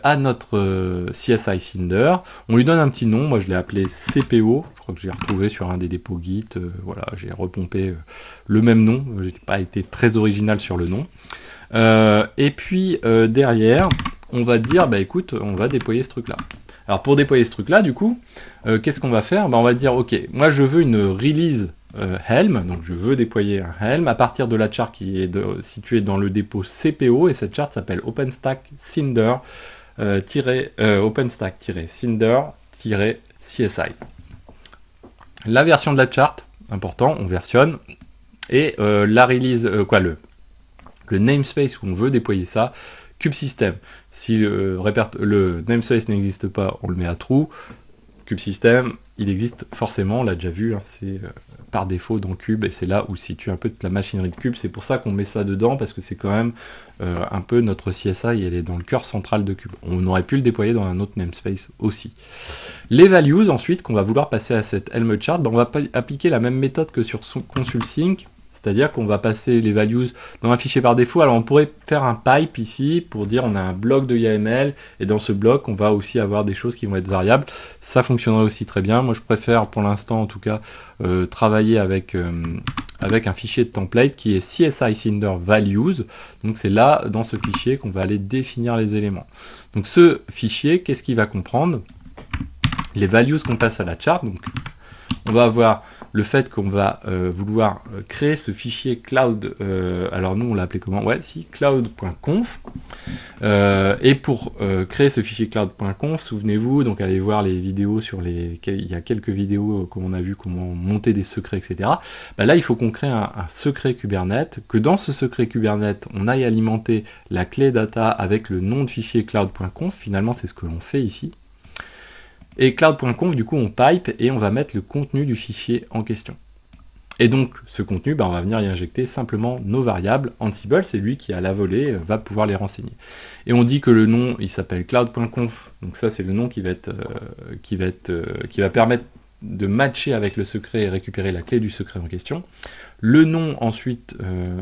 à notre CSI Cinder. On lui donne un petit nom, moi je l'ai appelé CPO, je crois que j'ai retrouvé sur un des dépôts Git, voilà, j'ai repompé le même nom, j'ai pas été très original sur le nom. Et puis derrière, on va dire, écoute, on va déployer ce truc-là. Alors pour déployer ce truc-là, du coup, qu'est-ce qu'on va faire? On va dire, ok, moi je veux une release Helm, donc je veux déployer un Helm à partir de la chart qui est située dans le dépôt CPO, et cette chart s'appelle OpenStack Cinder OpenStack-Cinder-CSI. La version de la chart, important, on versionne, et la release, le namespace où on veut déployer ça, kubesystem. Si le namespace n'existe pas, on le met à true. CubeSystem, il existe forcément, on l'a déjà vu, hein, c'est par défaut dans Cube, et c'est là où se situe un peu toute la machinerie de Cube. C'est pour ça qu'on met ça dedans, parce que c'est quand même un peu notre CSI, elle est dans le cœur central de Cube. On aurait pu le déployer dans un autre namespace aussi. Les values, ensuite, qu'on va vouloir passer à cette Helm chart, ben on va appliquer la même méthode que sur ConsulSync, c'est-à-dire qu'on va passer les values dans un fichier par défaut. Alors on pourrait faire un pipe ici pour dire on a un bloc de YAML et dans ce bloc on va aussi avoir des choses qui vont être variables. Ça fonctionnerait aussi très bien. Moi je préfère pour l'instant en tout cas travailler avec un fichier de template qui est CSI Cinder Values. Donc c'est là dans ce fichier qu'on va aller définir les éléments. Donc ce fichier, qu'est-ce qu'il va comprendre? Les values qu'on passe à la chart. Donc on va avoir le fait qu'on va vouloir créer ce fichier cloud, alors nous on l'a appelé comment? Ouais, si, cloud.conf. Et pour créer ce fichier cloud.conf, souvenez-vous, donc allez voir les vidéos sur les... Il y a quelques vidéos comme on a vu comment monter des secrets, etc. Bah là, il faut qu'on crée un secret Kubernetes, que dans ce secret Kubernetes, on aille alimenter la clé data avec le nom de fichier cloud.conf. Finalement, c'est ce que l'on fait ici. Et cloud.conf, du coup, on pipe et on va mettre le contenu du fichier en question. Et donc, ce contenu, on va venir y injecter simplement nos variables. Ansible, c'est lui qui, à la volée, va pouvoir les renseigner. Et on dit que le nom, il s'appelle cloud.conf. Donc ça, c'est le nom qui va permettre de matcher avec le secret et récupérer la clé du secret en question. Le nom, ensuite,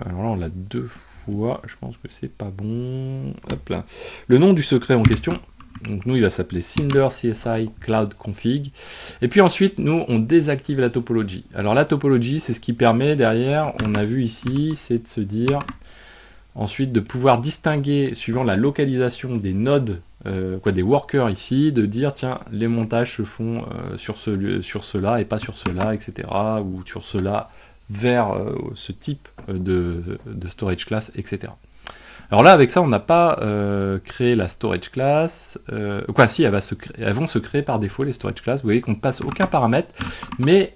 alors là, on l'a 2 fois. Je pense que c'est pas bon. Hop là. Le nom du secret en question. Donc nous, il va s'appeler Cinder CSI Cloud Config. Et puis ensuite, nous, on désactive la topologie. Alors la topologie, c'est ce qui permet derrière, on a vu ici, c'est de se dire, ensuite de pouvoir distinguer, suivant la localisation des nodes, des workers ici, de dire, tiens, les montages se font sur cela et pas sur cela, etc. Ou sur cela vers ce type de storage class, etc. Alors là, avec ça, on n'a pas créé la storage class. Si, elles vont se créer par défaut, les storage class. Vous voyez qu'on ne passe aucun paramètre, mais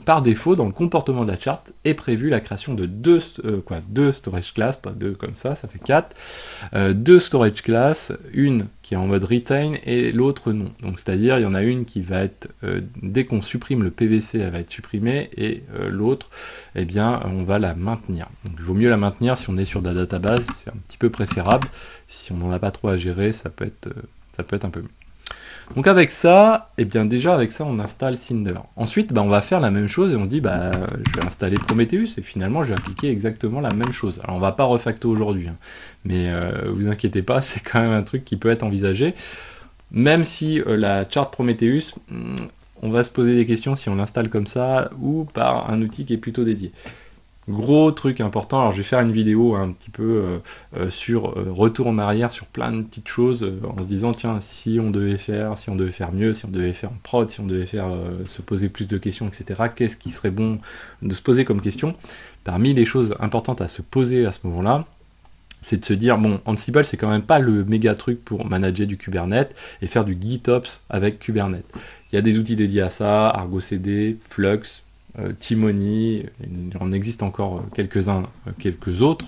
par défaut, dans le comportement de la charte, est prévue la création de deux storage class, pas deux comme ça fait 4. Deux storage class, une qui est en mode retain et l'autre non. Donc c'est-à-dire, il y en a une qui va être, dès qu'on supprime le PVC, elle va être supprimée, et l'autre, eh bien, on va la maintenir. Donc il vaut mieux la maintenir si on est sur de la database, c'est un petit peu préférable. Si on n'en a pas trop à gérer, ça peut être un peu mieux. Donc avec ça, eh bien déjà avec ça on installe Cinder. Ensuite on va faire la même chose et on dit je vais installer Prometheus et finalement je vais appliquer exactement la même chose. Alors on va pas refacto aujourd'hui, hein, mais vous inquiétez pas, c'est quand même un truc qui peut être envisagé. Même si la charte Prometheus, on va se poser des questions si on l'installe comme ça ou par un outil qui est plutôt dédié. Gros truc important, alors je vais faire une vidéo un petit peu sur retour en arrière sur plein de petites choses en se disant tiens si on devait faire mieux, si on devait faire en prod, si on devait faire se poser plus de questions, etc. Qu'est-ce qui serait bon de se poser comme question? Parmi les choses importantes à se poser à ce moment-là, c'est de se dire, bon, Ansible, c'est quand même pas le méga truc pour manager du Kubernetes et faire du GitOps avec Kubernetes. Il y a des outils dédiés à ça, Argo CD, Flux, Timony, il en existe encore quelques-uns, quelques autres,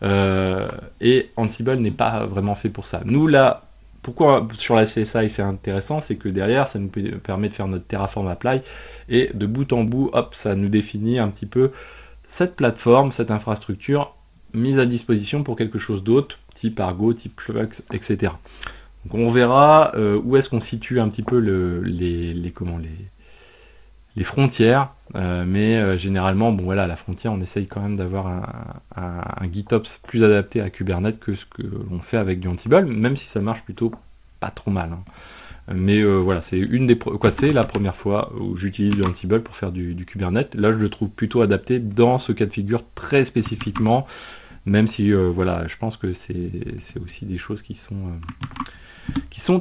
et Ansible n'est pas vraiment fait pour ça. Nous, là, pourquoi sur la CSI c'est intéressant, c'est que derrière, ça nous permet de faire notre Terraform Apply, et de bout en bout, hop, ça nous définit un petit peu cette plateforme, cette infrastructure, mise à disposition pour quelque chose d'autre, type Argo, type Flux, etc. Donc on verra où est-ce qu'on situe un petit peu les frontières, mais généralement, bon voilà, la frontière, on essaye quand même d'avoir un GitOps plus adapté à Kubernetes que ce que l'on fait avec du Ansible, même si ça marche plutôt pas trop mal, hein. Mais voilà, c'est c'est la première fois où j'utilise du Ansible pour faire du Kubernetes. Là, je le trouve plutôt adapté dans ce cas de figure très spécifiquement, même si voilà, je pense que c'est aussi des choses qui sont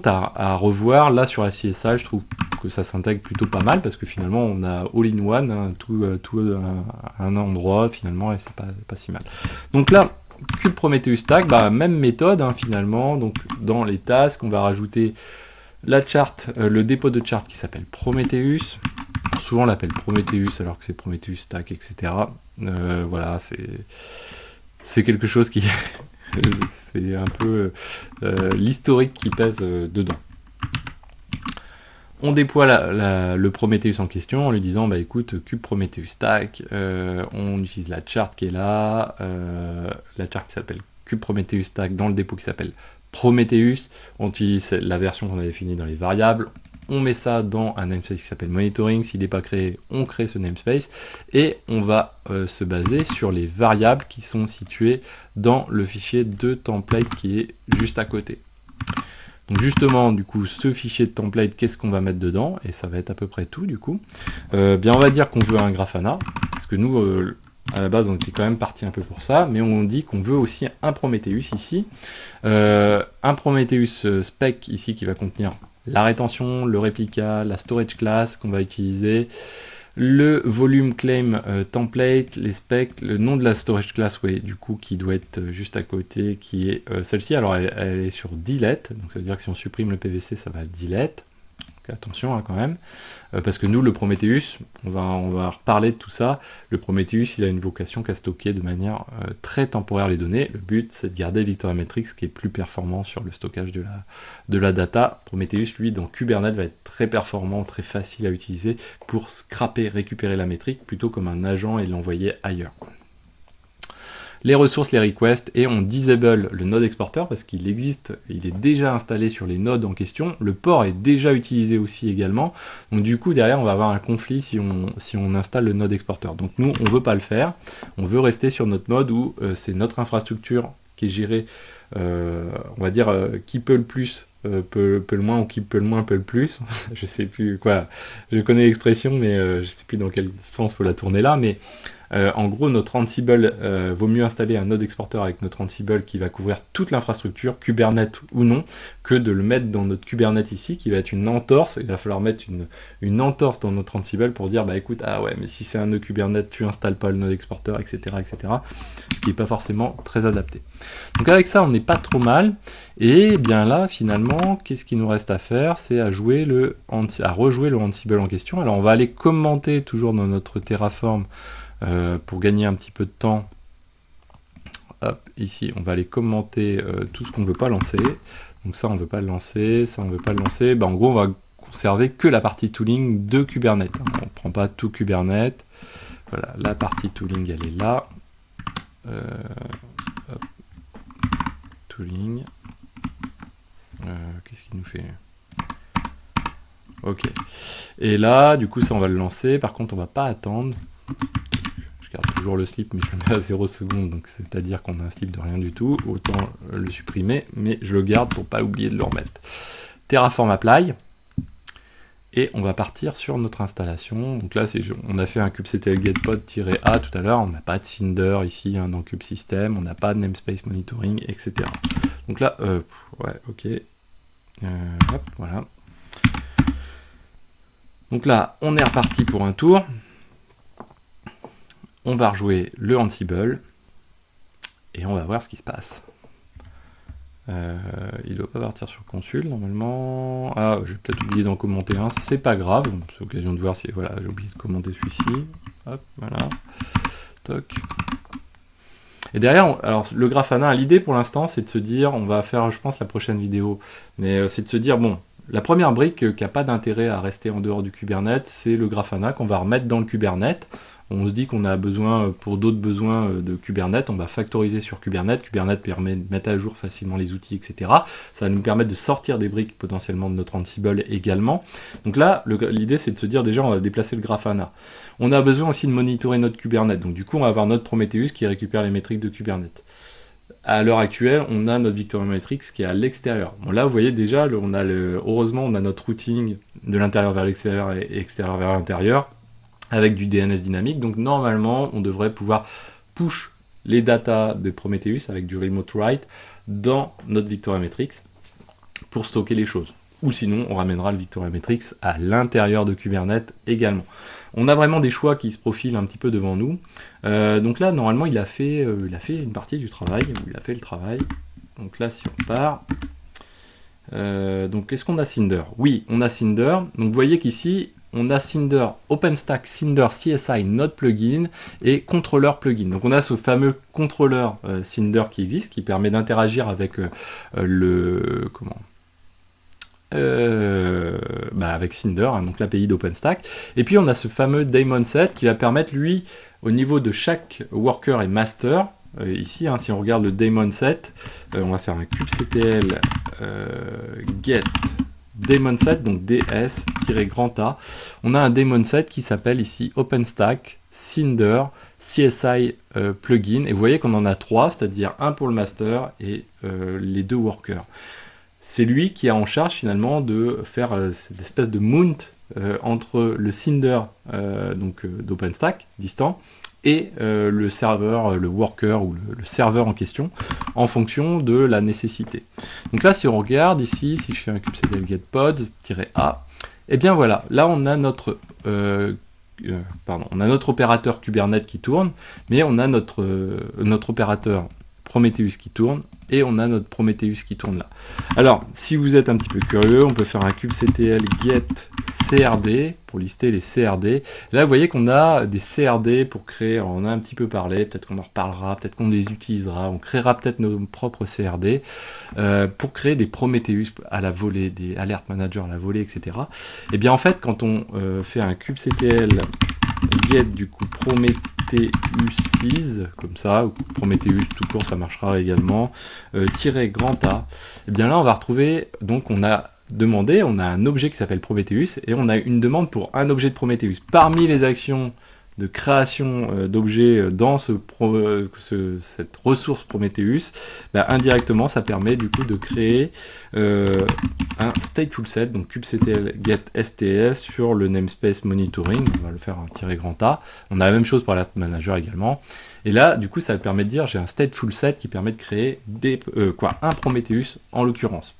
à revoir. Là, sur la CSI, je trouve que ça s'intègre plutôt pas mal, parce que finalement, on a all-in-one, hein, tout à un endroit, finalement, et c'est pas si mal. Donc là, Kube Prometheus Stack, même méthode, hein, finalement. Donc, dans les tasks, on va rajouter la charte, le dépôt de charte qui s'appelle Prometheus. Souvent on l'appelle Prometheus alors que c'est Prometheus Stack, etc. Voilà, c'est quelque chose qui c'est un peu l'historique qui pèse dedans. On déploie le Prometheus en question en lui disant bah écoute, cube Prometheus stack, on utilise la chart qui est là, la chart qui s'appelle cube Prometheus stack dans le dépôt qui s'appelle Prometheus, on utilise la version qu'on avait finie dans les variables, on met ça dans un namespace qui s'appelle monitoring, s'il n'est pas créé, on crée ce namespace, et on va se baser sur les variables qui sont situées dans le fichier de template qui est juste à côté. Donc justement, du coup, ce fichier de template, qu'est-ce qu'on va mettre dedans? Et ça va être à peu près tout, du coup. Bien, on va dire qu'on veut un Grafana, parce que nous, à la base, on était quand même parti un peu pour ça, mais on dit qu'on veut aussi un Prometheus ici. Un Prometheus spec ici qui va contenir la rétention, le réplica, la storage class qu'on va utiliser, le volume claim template, les specs, le nom de la storage class, oui, du coup, qui doit être juste à côté, qui est celle-ci. Alors, elle est sur delete, donc ça veut dire que si on supprime le PVC, ça va delete. Donc, attention hein, quand même, parce que nous, le Prometheus, on va reparler de tout ça. Le Prometheus, il a une vocation qu'à stocker de manière très temporaire les données. Le but, c'est de garder Victoria Matrix, qui est plus performant sur le stockage de la data. Prometheus, lui, dans Kubernetes, va être très performant, très facile à utiliser pour scraper, récupérer la métrique, plutôt comme un agent et l'envoyer ailleurs. Les ressources, les requests, et on disable le node exporter parce qu'il existe, il est déjà installé sur les nodes en question, le port est déjà utilisé aussi également, donc du coup derrière on va avoir un conflit si on installe le node exporter. Donc nous on veut pas le faire, on veut rester sur notre mode où c'est notre infrastructure qui est gérée, on va dire qui peut le plus peut le moins, ou qui peut le moins peut le plus, je sais plus quoi, je connais l'expression mais je sais plus dans quel sens faut la tourner là, mais en gros, notre Ansible, vaut mieux installer un node exporter avec notre Ansible qui va couvrir toute l'infrastructure, Kubernetes ou non, que de le mettre dans notre Kubernetes ici, qui va être une entorse. Il va falloir mettre une entorse dans notre Ansible pour dire, bah écoute, ah ouais, mais si c'est un nœud Kubernetes, tu installes pas le node exporter, etc., etc., ce qui n'est pas forcément très adapté. Donc avec ça, on n'est pas trop mal. Et bien là, finalement, qu'est-ce qu'il nous reste à faire? C'est à rejouer le Ansible en question. Alors on va aller commenter toujours dans notre Terraform, pour gagner un petit peu de temps. Hop, ici, on va aller commenter tout ce qu'on ne veut pas lancer. Donc ça, on ne veut pas le lancer, ça, on ne veut pas le lancer. Ben, en gros, on va conserver que la partie tooling de Kubernetes. On ne prend pas tout Kubernetes. Voilà, la partie tooling, elle est là. Hop. Tooling. Qu'est-ce qu'il nous fait? Ok. Et là, du coup, ça, on va le lancer. Par contre, on ne va pas attendre. Je garde toujours le slip, mais je le mets à 0 secondes, donc c'est-à-dire qu'on a un slip de rien du tout. Autant le supprimer, mais je le garde pour pas oublier de le remettre. Terraform Apply. Et on va partir sur notre installation. Donc là, on a fait un kubectl getpod-a tout à l'heure. On n'a pas de Cinder ici hein, dans kubesystem. On n'a pas de namespace monitoring, etc. Donc là, ouais, ok. Hop, voilà. Donc là, on est reparti pour un tour. On va rejouer le Ansible et on va voir ce qui se passe. Il ne doit pas partir sur consul normalement. Ah, j'ai peut-être oublié d'en commenter un, c'est pas grave, c'est l'occasion de voir si. Voilà, j'ai oublié de commenter celui-ci. Hop, voilà. Toc. Et derrière, alors le Grafana, l'idée pour l'instant, c'est de se dire, on va faire, je pense, la prochaine vidéo, mais c'est de se dire, bon, la première brique qui n'a pas d'intérêt à rester en dehors du Kubernetes, c'est le Grafana qu'on va remettre dans le Kubernetes. On se dit qu'on a besoin, pour d'autres besoins de Kubernetes, on va factoriser sur Kubernetes. Kubernetes permet de mettre à jour facilement les outils, etc. Ça va nous permettre de sortir des briques potentiellement de notre Ansible également. Donc là, l'idée c'est de se dire déjà, on va déplacer le Grafana. On a besoin aussi de monitorer notre Kubernetes. Donc du coup, on va avoir notre Prometheus qui récupère les métriques de Kubernetes. À l'heure actuelle, on a notre Victoria Matrix qui est à l'extérieur. Bon là, vous voyez déjà, heureusement, on a notre routing de l'intérieur vers l'extérieur et extérieur vers l'intérieur, avec du DNS dynamique. Donc normalement, on devrait pouvoir push les datas de Prometheus avec du remote write dans notre Victoria Matrix pour stocker les choses. Ou sinon, on ramènera le Victoria Matrix à l'intérieur de Kubernetes également. On a vraiment des choix qui se profilent un petit peu devant nous. Donc là, normalement, il a fait une partie du travail, il a fait le travail. Donc là, si on part... donc, est-ce qu'on a Cinder? Oui, on a Cinder. Donc, vous voyez qu'ici, on a Cinder, OpenStack, Cinder, CSI, Node Plugin et Controller Plugin. Donc, on a ce fameux contrôleur Cinder qui existe, qui permet d'interagir avec avec Cinder, hein, donc l'API d'OpenStack. Et puis on a ce fameux daemon set qui va permettre, lui, au niveau de chaque worker et master, ici, hein, si on regarde le daemon set, on va faire un kubectl get daemon set, donc ds-grand-a. On a un daemon set qui s'appelle ici OpenStack Cinder CSI plugin. Et vous voyez qu'on en a 3, c'est-à-dire un pour le master et les 2 workers. C'est lui qui a en charge finalement de faire cette espèce de mount entre le Cinder d'OpenStack distant et le serveur, le worker ou le serveur en question, en fonction de la nécessité. Donc là, si on regarde ici, si je fais un kubectl get pods-a, et bien voilà, là on a notre opérateur Kubernetes qui tourne, mais on a notre opérateur Prometheus qui tourne, et on a notre Prometheus qui tourne là. Alors, si vous êtes un petit peu curieux, on peut faire un kubectl get CRD pour lister les CRD. Là, vous voyez qu'on a des CRD pour créer, on en a un petit peu parlé, peut-être qu'on en reparlera, peut-être qu'on les utilisera, on créera peut-être nos propres CRD pour créer des Prometheus à la volée, des alert managers à la volée, etc. Et bien en fait, quand on fait un kubectl get du coup Prometheus, comme ça, ou Prometheus tout court, ça marchera également, -grand-a, et bien là on va retrouver, donc on a demandé, on a un objet qui s'appelle Prometheus, et on a une demande pour un objet de Prometheus. Parmi les actions de création d'objets dans cette ressource Prometheus, indirectement ça permet du coup de créer un stateful set, donc kubectl get sts sur le namespace monitoring, on va le faire un -grand-a, on a la même chose pour alert manager également, et là du coup ça permet de dire j'ai un stateful set qui permet de créer un Prometheus en l'occurrence.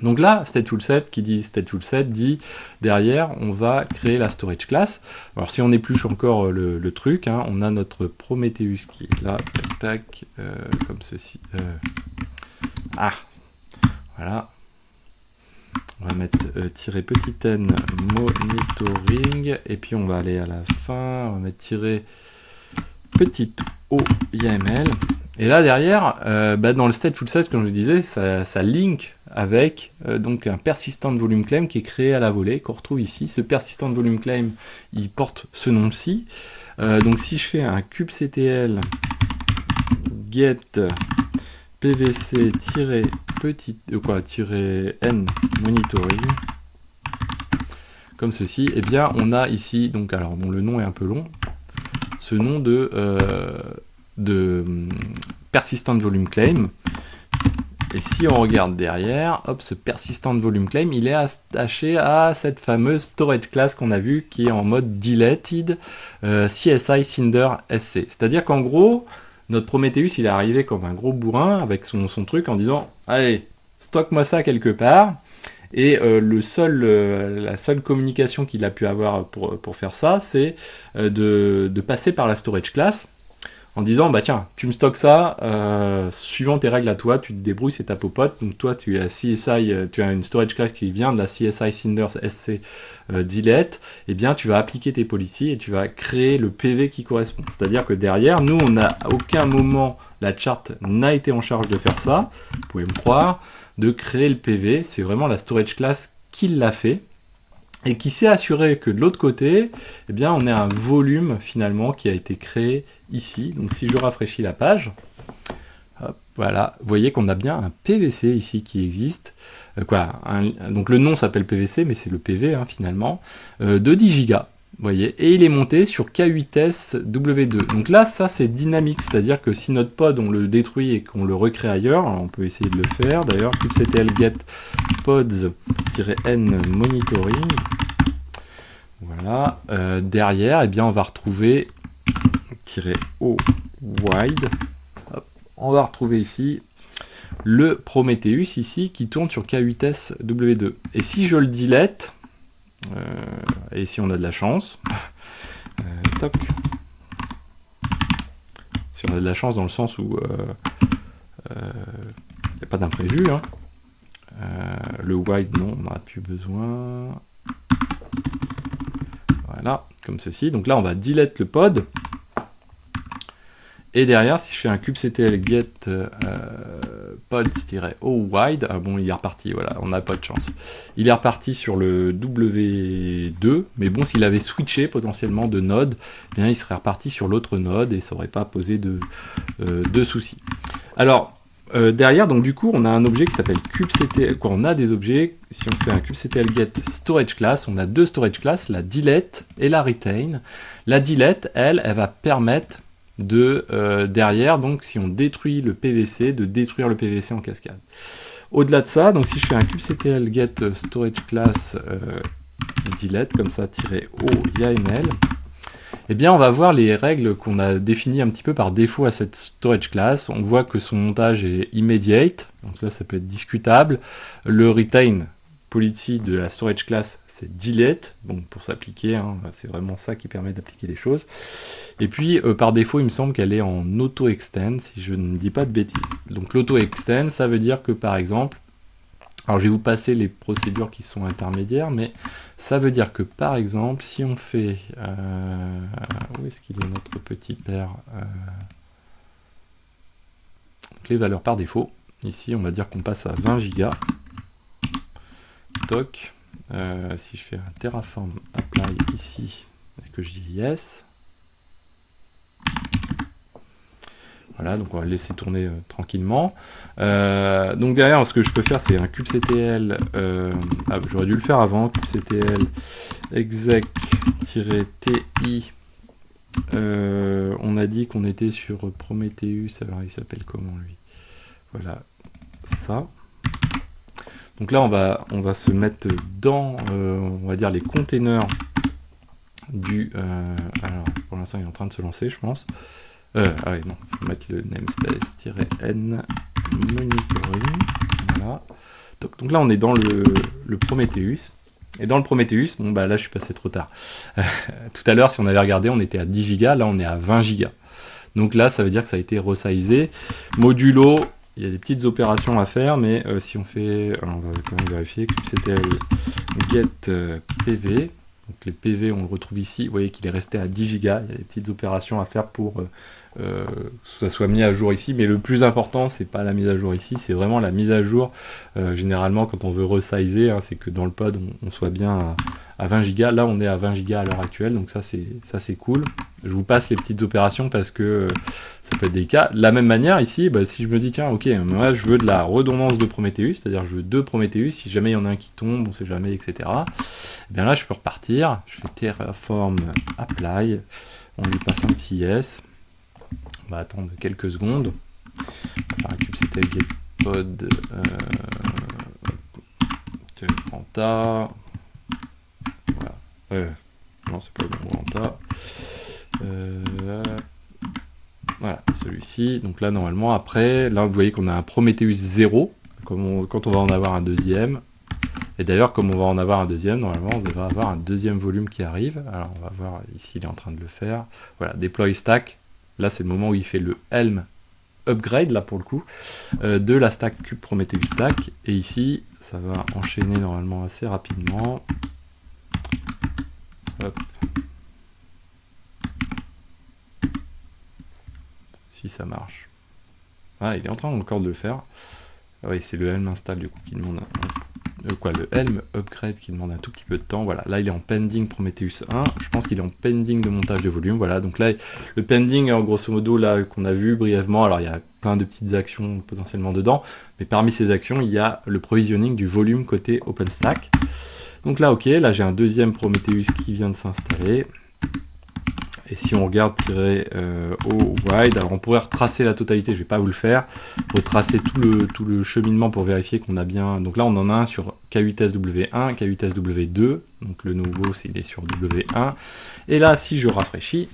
Donc là, stateful set, qui dit stateful set, dit derrière, on va créer la storage class. Alors si on épluche encore le truc, hein, on a notre Prometheus qui est là, tac, comme ceci. Voilà. On va mettre -n monitoring, et puis on va aller à la fin, on va mettre -o YAML. Et là derrière, dans le stateful set, comme je disais, ça link avec donc un persistent volume claim qui est créé à la volée, qu'on retrouve ici. Ce persistent volume claim, il porte ce nom-ci. Donc si je fais un kubectl get pvc -n monitoring, comme ceci, et bien on a ici, donc alors bon, le nom est un peu long, ce nom de persistent volume claim. Et si on regarde derrière, hop, ce persistent volume claim, il est attaché à cette fameuse storage class qu'on a vu qui est en mode deleted CSI Cinder SC. C'est-à-dire qu'en gros, notre Prometheus, il est arrivé comme un gros bourrin avec son truc en disant allez, stocke-moi ça quelque part. Et la seule communication qu'il a pu avoir pour faire ça, c'est de passer par la storage class, en disant bah tiens, tu me stockes ça, suivant tes règles à toi, tu te débrouilles, c'est ta popote, donc toi tu as CSI, tu as une storage class qui vient de la CSI Cinder SC delete, et bien tu vas appliquer tes policies et tu vas créer le PV qui correspond. C'est-à-dire que derrière, nous on n'a à aucun moment, la charte n'a été en charge de faire ça, vous pouvez me croire, de créer le PV, c'est vraiment la storage class qui l'a fait, et qui s'est assuré que de l'autre côté, eh bien, on a un volume finalement qui a été créé ici. Donc si je rafraîchis la page, hop, voilà, vous voyez qu'on a bien un PVC ici qui existe. Donc le nom s'appelle PVC, mais c'est le PV hein, finalement, de 10 gigas. Vous voyez, et il est monté sur K8S W2. Donc là, ça c'est dynamique, c'est-à-dire que si notre pod on le détruit et qu'on le recrée ailleurs, on peut essayer de le faire. D'ailleurs, kubectl get pods-n monitoring. Voilà. Derrière, eh bien, on va retrouver -o wide. Hop, on va retrouver ici le Prometheus ici qui tourne sur K8S W2. Et si je le delete, et si on a de la chance, toc. Si on a de la chance dans le sens où il n'y a pas d'imprévu, hein. Le wide non, on n'en a plus besoin. Voilà, comme ceci. Donc là on va delete le pod. Et derrière, si je fais un kubectl get pods-o wide. Ah bon, il est reparti, voilà, on n'a pas de chance. Il est reparti sur le W2, mais bon, s'il avait switché potentiellement de node, eh bien il serait reparti sur l'autre node et ça n'aurait pas posé de soucis. Alors, derrière, donc du coup, on a un objet qui s'appelle kubectl. Quoi, on a des objets, si on fait un kubectl get storage class, on a deux storage class, la delete et la retain. La delete, elle va permettre de, derrière, donc si on détruit le PVC, de détruire le PVC en cascade. Au-delà de ça, donc si je fais un kubectl get storage class delete, comme ça, -o YAML, eh bien, on va voir les règles qu'on a définies un petit peu par défaut à cette storage class. On voit que son montage est immediate, donc là, ça peut être discutable. Le retain policy de la storage class, c'est delete, bon, pour s'appliquer, hein, c'est vraiment ça qui permet d'appliquer les choses. Et puis, par défaut, il me semble qu'elle est en auto-extend, si je ne dis pas de bêtises. Donc, l'auto-extend, ça veut dire que, par exemple, alors je vais vous passer les procédures qui sont intermédiaires, mais ça veut dire que par exemple, si on fait... où est-ce qu'il est notre petit père donc les valeurs par défaut. Ici, on va dire qu'on passe à 20 Go. Toc. Si je fais un Terraform apply ici, et que je dis yes. Voilà, donc on va le laisser tourner tranquillement. Donc derrière, ce que je peux faire, c'est un kubectl. J'aurais dû le faire avant. Kubectl exec-ti. On a dit qu'on était sur Prometheus. Alors il s'appelle comment lui? Voilà, ça. Donc là, on va se mettre dans, on va dire, les containers du... alors, pour l'instant, il est en train de se lancer, je pense. Ah oui, non, il faut mettre le namespace-n monitoring. Voilà. Donc là, on est dans le Prometheus. Et dans le Prometheus, bon, bah là, je suis passé trop tard. Tout à l'heure, si on avait regardé, on était à 10 Go. Là, on est à 20 Go. Donc là, ça veut dire que ça a été resizé. Modulo, il y a des petites opérations à faire, mais si on fait... Alors, on va quand même vérifier que c'était get PV. Donc les PV, on le retrouve ici. Vous voyez qu'il est resté à 10 Go. Il y a des petites opérations à faire pour que ça soit mis à jour ici. Mais le plus important, c'est pas la mise à jour ici, c'est vraiment la mise à jour. Généralement, quand on veut resizer, hein, c'est que dans le pod, on soit bien à 20 Go. Là, on est à 20 Go à l'heure actuelle. Donc ça, c'est cool. Je vous passe les petites opérations parce que ça peut être délicat. De la même manière, ici, bah, si je me dis, tiens, ok, moi, je veux de la redondance de Prometheus, c'est-à-dire je veux deux Prometheus, si jamais il y en a un qui tombe, on sait jamais, etc. Et bien là, je peux repartir. Je fais Terraform apply. On lui passe un petit yes. On va attendre quelques secondes. On va faire un kubectl get pod Panta. Voilà. Non, c'est pas le bon Panta. Voilà, celui-ci. Donc là, normalement, après, là, vous voyez qu'on a un Prometheus 0, quand on va en avoir un deuxième. Et d'ailleurs, comme on va en avoir un deuxième, normalement, on devrait avoir un deuxième volume qui arrive. Alors, on va voir, ici, il est en train de le faire. Voilà, deploy stack. Là, c'est le moment où il fait le Helm upgrade, là, pour le coup, de la stack kube Prometheus stack. Et ici, ça va enchaîner, normalement, assez rapidement. Hop. Si ça marche. Ah, il est en train encore de le faire. Ah oui, c'est le Helm install, du coup, qui demande... le Helm upgrade qui demande un tout petit peu de temps. Voilà, là il est en pending Prometheus 1. Je pense qu'il est en pending de montage de volume. Voilà, donc là le pending, grosso modo, là qu'on a vu brièvement. Alors il y a plein de petites actions potentiellement dedans, mais parmi ces actions, il y a le provisioning du volume côté OpenStack. Donc là, ok, là j'ai un deuxième Prometheus qui vient de s'installer. Et si on regarde -o wide, alors on pourrait retracer la totalité, je ne vais pas vous le faire, retracer tout le cheminement pour vérifier qu'on a bien... Donc là on en a un sur K8SW1, K8SW2, donc le nouveau il est sur W1. Et là si je rafraîchis,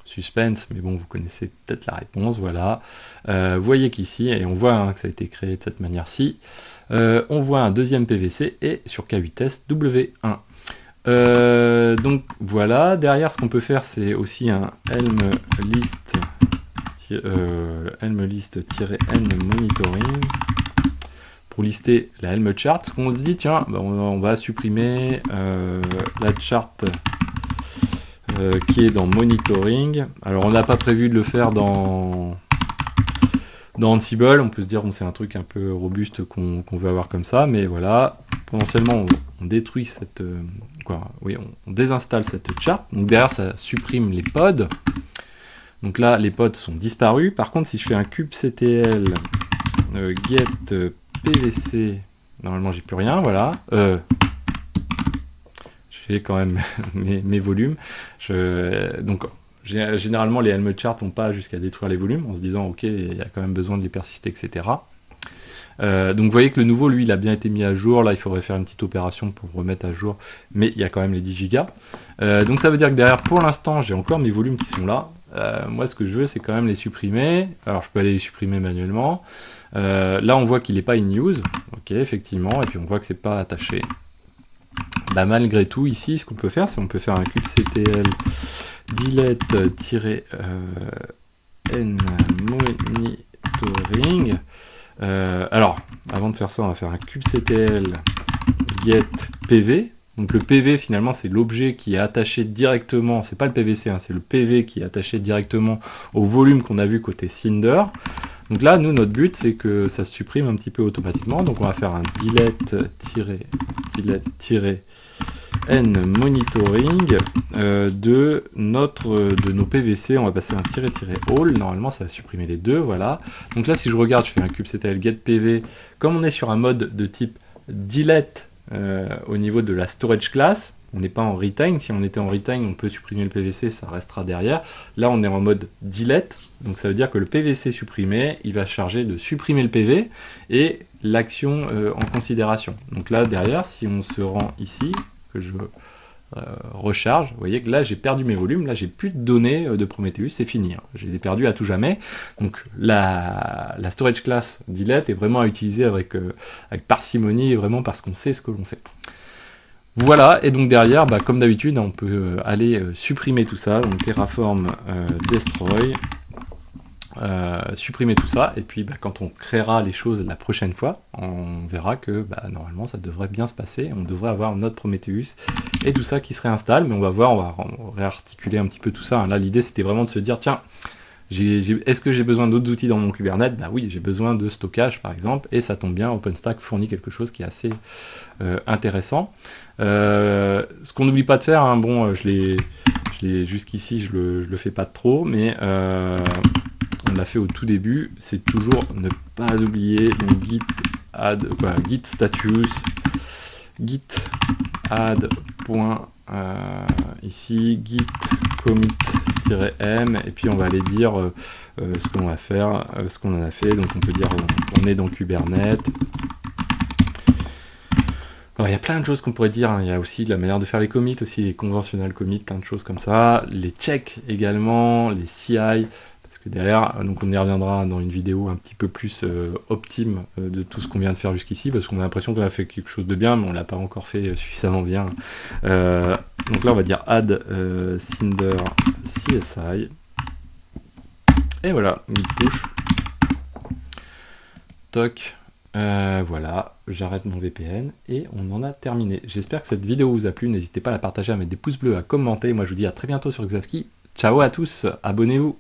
suspense, mais bon vous connaissez peut-être la réponse, voilà. Vous voyez qu'ici, et on voit que ça a été créé de cette manière-ci, on voit un deuxième PVC et sur K8SW1. Donc voilà, derrière ce qu'on peut faire c'est aussi un helm list-n monitoring pour lister la helm chart. On se dit tiens, bah, on va supprimer la chart qui est dans monitoring. Alors on n'a pas prévu de le faire dans Dans Ansible, on peut se dire bon, c'est un truc un peu robuste qu'on veut avoir comme ça, mais voilà, potentiellement on détruit cette, oui, on désinstalle cette charte. Donc derrière, ça supprime les pods. Donc là, les pods sont disparus. Par contre, si je fais un kubectl get pvc, normalement j'ai plus rien, voilà. J'ai quand même mes volumes. Donc généralement, les Helm charts vont pas jusqu'à détruire les volumes, en se disant ok, il y a quand même besoin de les persister, etc. Donc vous voyez que le nouveau, lui, il a bien été mis à jour. Là, il faudrait faire une petite opération pour remettre à jour, mais il y a quand même les 10 gigas. Donc ça veut dire que derrière, pour l'instant, j'ai encore mes volumes qui sont là. Moi, ce que je veux, c'est quand même les supprimer. Alors, je peux aller les supprimer manuellement. Là, on voit qu'il n'est pas in use. Ok, effectivement. Et puis, on voit que c'est pas attaché. Bah, malgré tout, ici, ce qu'on peut faire, c'est qu'on peut faire un kubectl delete-n monitoring. Alors, avant de faire ça, on va faire un kubectl get pv. Donc le PV, finalement, c'est l'objet qui est attaché directement, c'est pas le PVC, hein, c'est le PV qui est attaché directement au volume qu'on a vu côté Cinder. Donc là, nous, notre but, c'est que ça se supprime un petit peu automatiquement. Donc on va faire un delete-n monitoring de nos PVC. On va passer un -all. Normalement, ça va supprimer les deux, voilà. Donc là, si je regarde, je fais un kubectl get pv. Comme on est sur un mode de type delete au niveau de la storage class, on n'est pas en retain. Si on était en retain, on peut supprimer le PVC, ça restera derrière. Là, on est en mode delete, donc ça veut dire que le PVC supprimé, il va charger de supprimer le PV et l'action en considération. Donc là, derrière, si on se rend ici, que je recharge, vous voyez que là, j'ai perdu mes volumes, là, j'ai plus de données de Prometheus, c'est fini. Hein. Je les ai perdus à tout jamais. Donc la storage class delete est vraiment à utiliser avec parcimonie, et vraiment parce qu'on sait ce que l'on fait. Voilà, et donc derrière, bah, comme d'habitude, on peut aller supprimer tout ça, donc terraform destroy, supprimer tout ça, et puis bah, quand on créera les choses la prochaine fois, on verra que bah, normalement ça devrait bien se passer, on devrait avoir notre Prometheus et tout ça qui se réinstalle, mais on va voir, on va réarticuler un petit peu tout ça. Hein. Là, l'idée c'était vraiment de se dire, tiens, est-ce que j'ai besoin d'autres outils dans mon Kubernetes? Bah oui, j'ai besoin de stockage par exemple, et ça tombe bien, OpenStack fournit quelque chose qui est assez intéressant. Ce qu'on n'oublie pas de faire, hein, bon, je l'ai jusqu'ici, je le fais pas trop, mais on l'a fait au tout début, c'est toujours ne pas oublier donc git add, git status, git add point, ici git commit-m, et puis on va aller dire ce qu'on va faire, ce qu'on en a fait. Donc on peut dire on est dans Kubernetes. Alors il y a plein de choses qu'on pourrait dire, hein. Il y a aussi de la manière de faire les commits, aussi les conventionnels commits, plein de choses comme ça, les checks également, les CI, parce que derrière, donc on y reviendra dans une vidéo un petit peu plus optime de tout ce qu'on vient de faire jusqu'ici, parce qu'on a l'impression qu'on a fait quelque chose de bien, mais on l'a pas encore fait suffisamment bien. Donc là on va dire add cinder CSI, et voilà, git push, toc. Voilà, j'arrête mon VPN et on en a terminé. J'espère que cette vidéo vous a plu, n'hésitez pas à la partager, à mettre des pouces bleus, à commenter. Moi je vous dis à très bientôt sur Xavki. Ciao à tous, abonnez-vous.